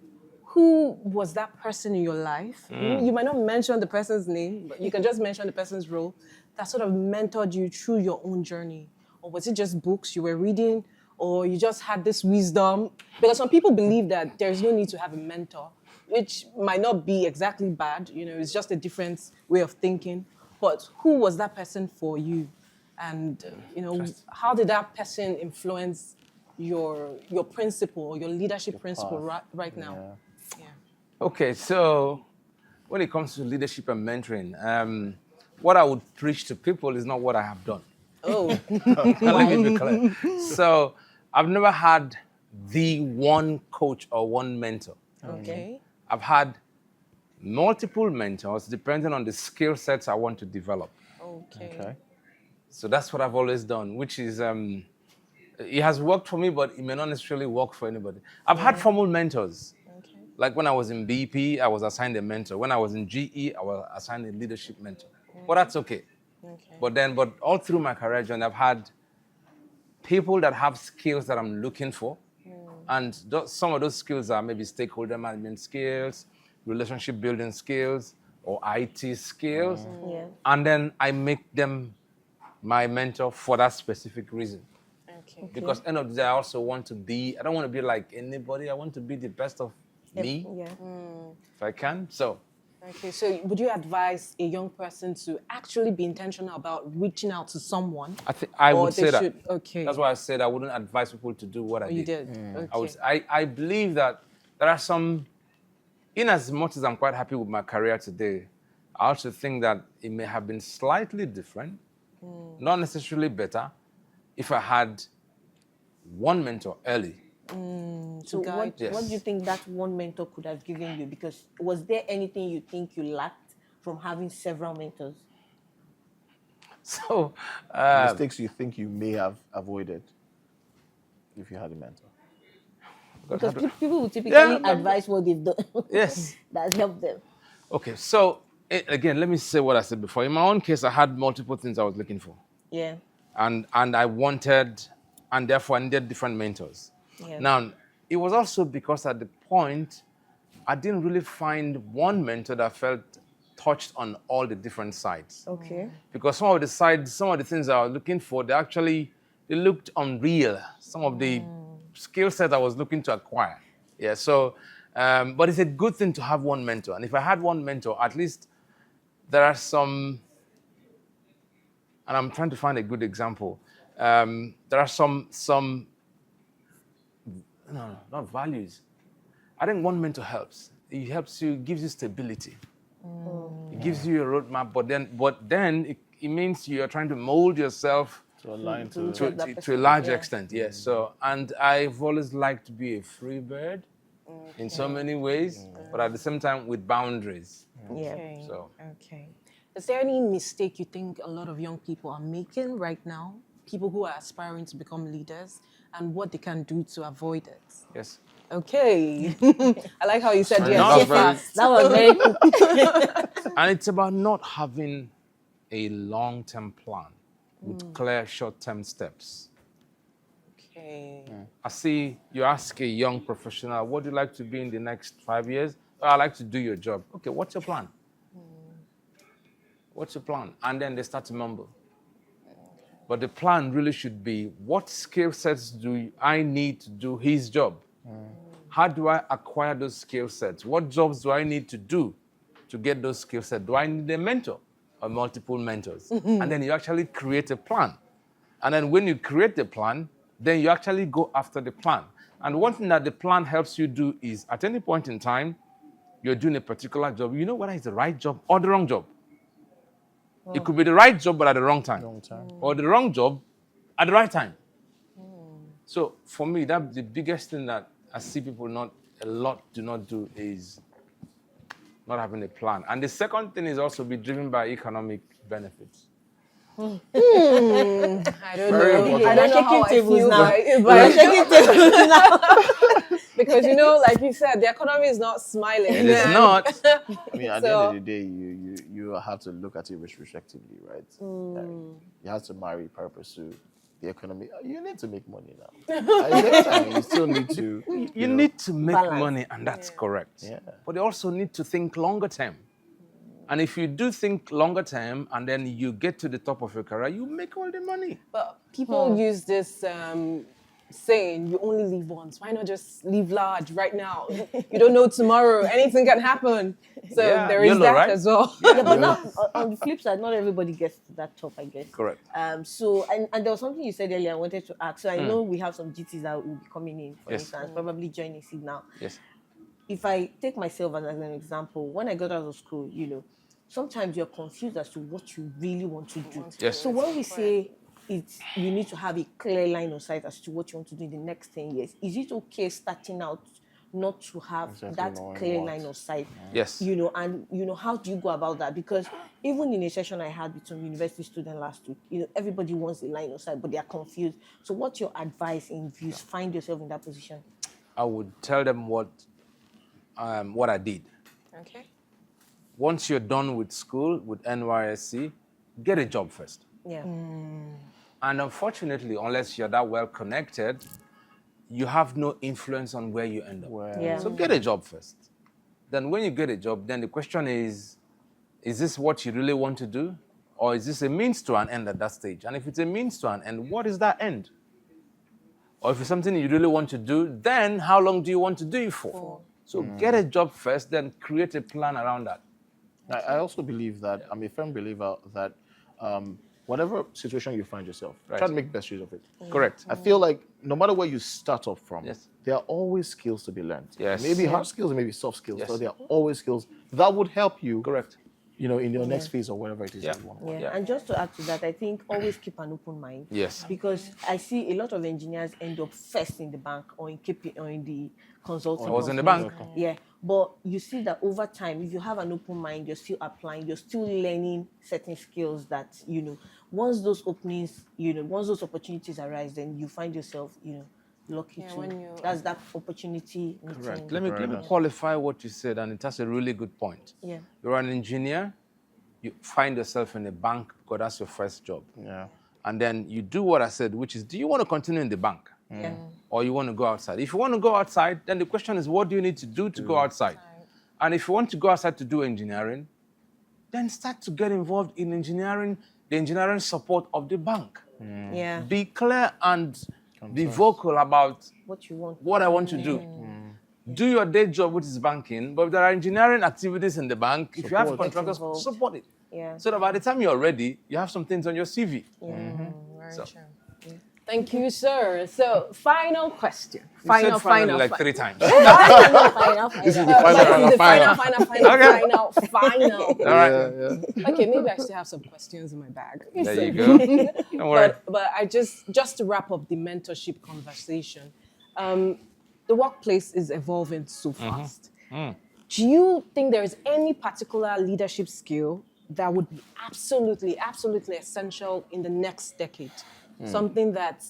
who was that person in your life? You might not mention the person's name, but you can just mention the person's role that sort of mentored you through your own journey, or was it just books you were reading, or you just had this wisdom? Because some people believe that there's no need to have a mentor, which might not be exactly bad. It's just a different way of thinking. But who was that person for you? And, how did that person influence your principle or your leadership principle right now? Yeah. Okay, so when it comes to leadership and mentoring, what I would preach to people is not what I have done. Oh. Let me be clear. So I've never had the one coach or one mentor. Okay. I've had multiple mentors depending on the skill sets I want to develop. Okay. So that's what I've always done, which is, it has worked for me, but it may not necessarily work for anybody. I've had formal mentors. Okay. Like when I was in BP, I was assigned a mentor. When I was in GE, I was assigned a leadership mentor. But that's okay. But all through my career journey, I've had people that have skills that I'm looking for. And some of those skills are maybe stakeholder management skills, relationship building skills, or IT skills. And then I make them my mentor for that specific reason. Okay. Because end of the day, I also want to be, I don't want to be like anybody. I want to be the best of me, if I can. So. Okay, so would you advise a young person to actually be intentional about reaching out to someone? I would say that. Okay. That's why I said I wouldn't advise people to do what I did. You did. Okay. I believe that there are some, in as much as I'm quite happy with my career today, I also think that it may have been slightly different, not necessarily better, if I had one mentor early. So what do you think that one mentor could have given you? Because was there anything you think you lacked from having several mentors? So mistakes you think you may have avoided if you had a mentor. Because people will typically advise what they've done. Yes. That's helped them. Okay, so again, let me say what I said before. In my own case, I had multiple things I was looking for. Yeah. and I wanted, and therefore I needed different mentors. Yeah. Now, it was also because at the point, I didn't really find one mentor that felt touched on all the different sides. Okay. Because some of the sides, some of the things I was looking for, they looked unreal. Some of the skill sets I was looking to acquire. Yeah, so, but it's a good thing to have one mentor. And if I had one mentor, at least there are some, and I'm trying to find a good example. There are some, no, not values. I think one mentor helps. It helps you, gives you stability. It gives you a roadmap, but then it means you are trying to mold yourself To align to a large extent. Yes. So, and I've always liked to be a free bird in so many ways, but at the same time with boundaries. Yeah. Okay. So. Okay. Is there any mistake you think a lot of young people are making right now? People who are aspiring to become leaders, and what they can do to avoid it? Yes. Okay. I like how you said Very yes. nice. so fast. That was very quick. And it's about not having a long-term plan with clear short-term steps. Okay. I see you ask a young professional, what do you like to be in the next 5 years? Oh, I like to do your job. Okay, what's your plan? What's your plan? And then they start to mumble. But the plan really should be, what skill sets do I need to do his job? How do I acquire those skill sets? What jobs do I need to do to get those skill sets? Do I need a mentor or multiple mentors? And then you actually create a plan. And then when you create the plan, then you actually go after the plan. And one thing that the plan helps you do is, at any point in time, you're doing a particular job, you know whether it's the right job or the wrong job. It could be the right job, but at the wrong time. Or the wrong job at the right time. So for me, that's the biggest thing that I see people do not do is not having a plan. And the second thing is also be driven by economic benefits. I don't know. I don't know how I tables feel now. by because like you said, the economy is not smiling. It is not. I mean, at the end of the day, you have to look at it retrospectively, right? You have to marry purpose to the economy. You need to make money now. At the same time, you still need to. You need to make balance. money, and that's correct. Yeah. But you also need to think longer term. And if you do think longer term, and then you get to the top of your career, you make all the money. But people use this saying, you only live once. Why not just live large right now? You don't know tomorrow. Anything can happen. So Yeah, there is YOLO, that right? as well. Yeah, but not, on the flip side, not everybody gets to that top, I guess. Correct. So, and there was something you said earlier I wanted to ask. So I know we have some GTs that will be coming in, for Yes. instance, probably joining Signal. Yes. If I take myself as an example, when I got out of school, sometimes you're confused as to what you really want to do. Yes. So when we say you need to have a clear line of sight as to what you want to do in the next 10 years, is it okay starting out not to have Exactly that knowing clear what. line of sight? Yes. And how do you go about that? Because even in a session I had with some university students last week, everybody wants a line of sight, but they are confused. So what's your advice if you find yourself in that position? I would tell them what I did. Okay. Once you're done with school, with NYSC, get a job first. Yeah. And unfortunately, unless you're that well connected, you have no influence on where you end up. Yeah. So get a job first. Then when you get a job, then the question is this what you really want to do? Or is this a means to an end at that stage? And if it's a means to an end, what is that end? Or if it's something you really want to do, then how long do you want to do it for? So get a job first, then create a plan around that. I also believe that, I'm a firm believer that whatever situation you find yourself, try to make best use of it. Correct. I feel like no matter where you start off from, Yes. there are always skills to be learned. Yes. Maybe hard skills, maybe soft skills, Yes. but there are always skills that would help you, Correct. in your next phase or whatever it is that you want. Yeah. Yeah. And just to add to that, I think always keep an open mind. Yes. Because I see a lot of engineers end up first in the bank or in the consulting. I was in the companies. bank. Yeah. But you see that over time, if you have an open mind, you're still applying, you're still learning certain skills that, once those openings, once those opportunities arise, then you find yourself, lucky Yeah, to. when you- That's that opportunity. Correct. Let me qualify what you said, and it has a really good point. Yeah. You're an engineer, you find yourself in a bank because that's your first job. Yeah. and then you do what I said, which is, do you want to continue in the bank? Yeah. Or you want to go outside? If you want to go outside, then the question is, what do you need to do to go outside? And if you want to go outside to do engineering, then start to get involved in engineering, the engineering support of the bank. Yeah. Be clear and be vocal about What you want. what I want to do. Do your day job, which is banking, but if there are engineering activities in the bank, if you have contractors, involved. support it. Yeah. So that by the time you're ready, you have some things on your CV. Very So- true. Thank you, sir. So, final question. You said finally like 3 times. This is the final. Final. All right. Okay, maybe I still have some questions in my bag. There you go. Don't worry. But I just to wrap up the mentorship conversation, the workplace is evolving so fast. Do you think there is any particular leadership skill that would be absolutely essential in the next decade? Something that,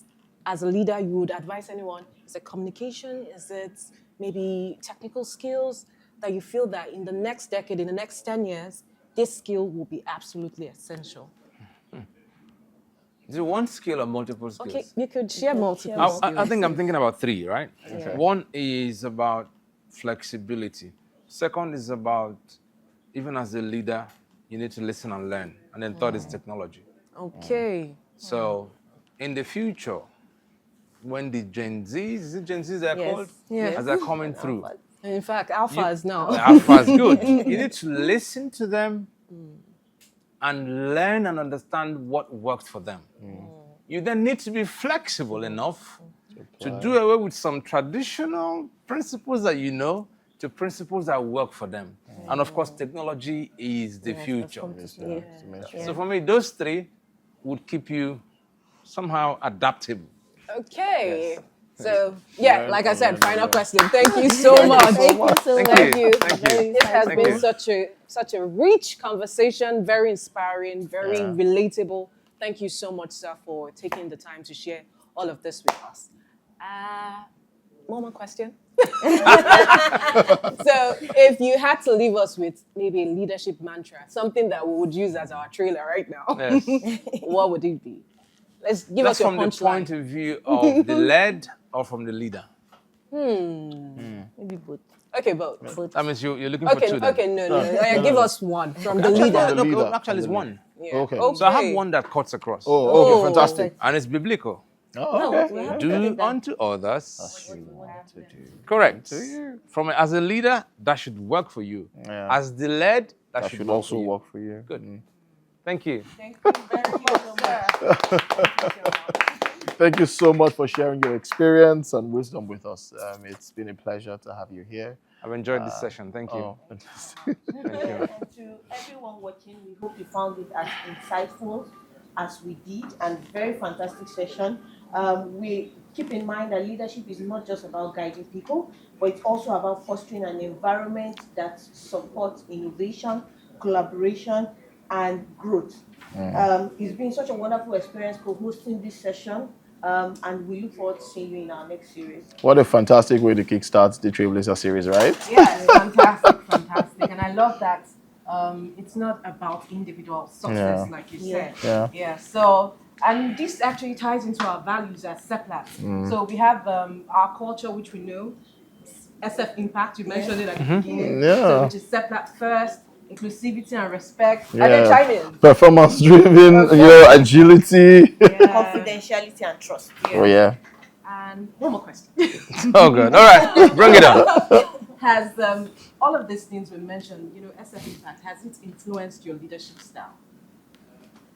as a leader, you would advise anyone? Is it communication? Is it maybe technical skills that you feel that in the next decade, in the next 10 years, this skill will be absolutely essential? Is it one skill or multiple skills? Okay, you could share multiple share skills. I think I'm thinking about 3, right? Okay. One is about flexibility. Second is about, even as a leader, you need to listen and learn. And then third is technology. Okay. So in the future, when the Gen Zs, is it Gen Zs they're Yes. called? Yes. As they're coming through. In fact, Alpha is now. Alpha is good. You need to listen to them and learn and understand what works for them. You then need to be flexible enough to do away with some traditional principles that you know to principles that work for them. And of course, technology is the future. So for me, those 3 would keep you somehow adaptable. Okay. Yes. So, yeah, like I said, final question. Thank you so much. Thank you so Thank much. you. Thank you. This has Thank been you. such a rich conversation, very inspiring, very relatable. Thank you so much, sir, for taking the time to share all of this with us. One more question. So, if you had to leave us with maybe a leadership mantra, something that we would use as our trailer right now, Yes. what would it be? Let's give That's us your from the punchline. point of view of the led or from the leader. Maybe both. Okay, both. That means you're looking for 2 then. Okay, no. Give us one from the leader. the leader. Actually, it's one. Yeah. Okay. So I have one that cuts across. Oh, okay, fantastic. And it's biblical. Oh, okay. Do unto others. As you want to do. Correct. As a leader, that should work for you. Yeah. As the led, that That should should work also for you. work for you. Good. Thank you. Thank you very much. Thank you so much for sharing your experience and wisdom with us. It's been a pleasure to have you here. I've enjoyed this session. Thank you. Oh, fantastic. Thank you. And to everyone watching, we hope you found it as insightful as we did, and very fantastic session. We keep in mind that leadership is not just about guiding people, but it's also about fostering an environment that supports innovation, collaboration, and growth. It's been such a wonderful experience co-hosting this session, and we look forward to seeing you in our next series. What a fantastic way to kickstart the Trailblazer series, right? Yes, fantastic. And I love that it's not about individual success, Yeah. like you said. Yeah. So, and this actually ties into our values as Seplat. So we have our culture, which we know, SF Impact. You mentioned it at the beginning. Yeah. So, which is Seplat first, inclusivity and respect. And then chime in. Performance driven, agility. Confidentiality and trust. Oh, yeah. And one more question. Oh, good. All right. Bring it on. Has all of these things we mentioned, SF Impact, has it influenced your leadership style?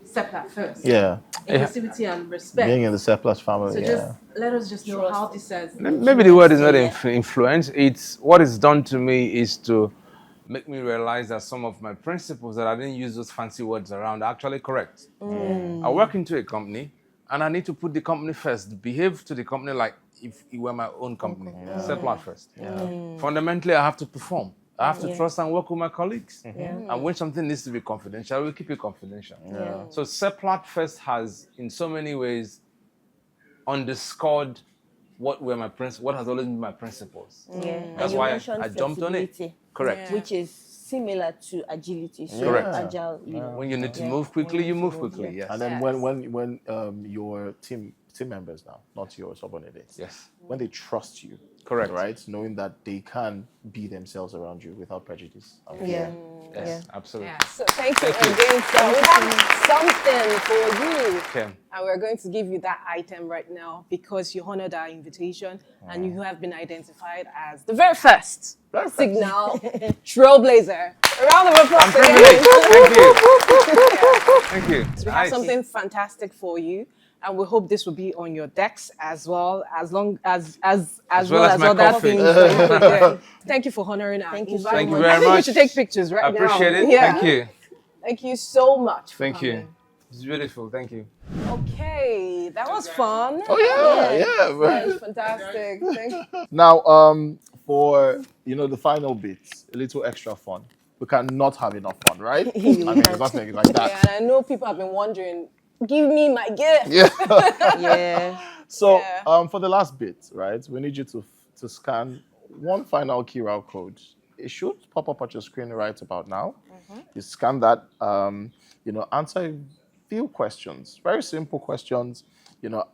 Seplat first. Yeah. Inclusivity and respect. Being in the Seplat family, So just let us just know how this has. Maybe the word is not influence. It's what it's done to me is to make me realize that some of my principles that I didn't use those fancy words around are actually correct. I work into a company and I need to put the company first, behave to the company like if it were my own company. Seplat first. Fundamentally, I have to perform. I have to trust and work with my colleagues. And when something needs to be confidential, we'll keep it confidential. So Seplat first has, in so many ways, underscored what has always been my principles. And That's you why mentioned I jumped on it. flexibility, Correct. which is similar to agility. So Correct. agile, you know. When you need to move quickly, you move quickly. Yes. And then Yes. when your team members now, not your subordinates, Yes. when they trust you, Correct. right, knowing that they can be themselves around you without prejudice. Yeah. Yes. Absolutely. Yeah. So thank you Thank you. again, sir. We have something for you. Okay. And we're going to give you that item right now because you honored our invitation and you have been identified as the very first Signal Trailblazer. A round of applause for Thank him. you. Thank you. We have Nice. something fantastic for you, and we hope this will be on your decks as well as long as well as my other coffee. things. that you put there. Thank you for honoring our Thank you so invite. Thank you much. very I think we much. should take pictures right I now. appreciate it. Yeah. Thank you. Thank you so much. Thank you. coming. It's beautiful. Thank you. Okay, that was fun. Oh yeah. That was fantastic. Thank you. Now, for the final bits, a little extra fun. We cannot have enough fun, right? I mean, there's nothing like that. Yeah, and I know people have been wondering, give me my gift. Yeah. Yeah. So, Yeah. for the last bit, right, we need you to scan one final QR code. It should pop up at your screen right about now. You scan that, answer a few questions, very simple questions,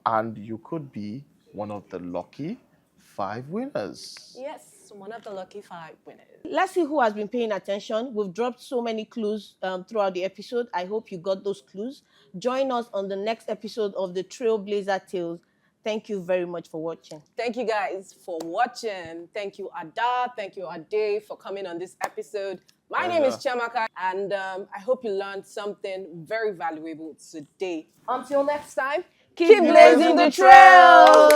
and you could be one of the lucky 5 winners. Yes, one of the lucky 5 winners. Let's see who has been paying attention. We've dropped so many clues throughout the episode. I hope you got those clues. Join us on the next episode of the Trailblazer Tales. Thank you very much for watching. Thank you guys for watching. Thank you, Ada. Thank you, Ade, for coming on this episode. My name is Chiamaka, and I hope you learned something very valuable today. Until next time, keep blazing the trail.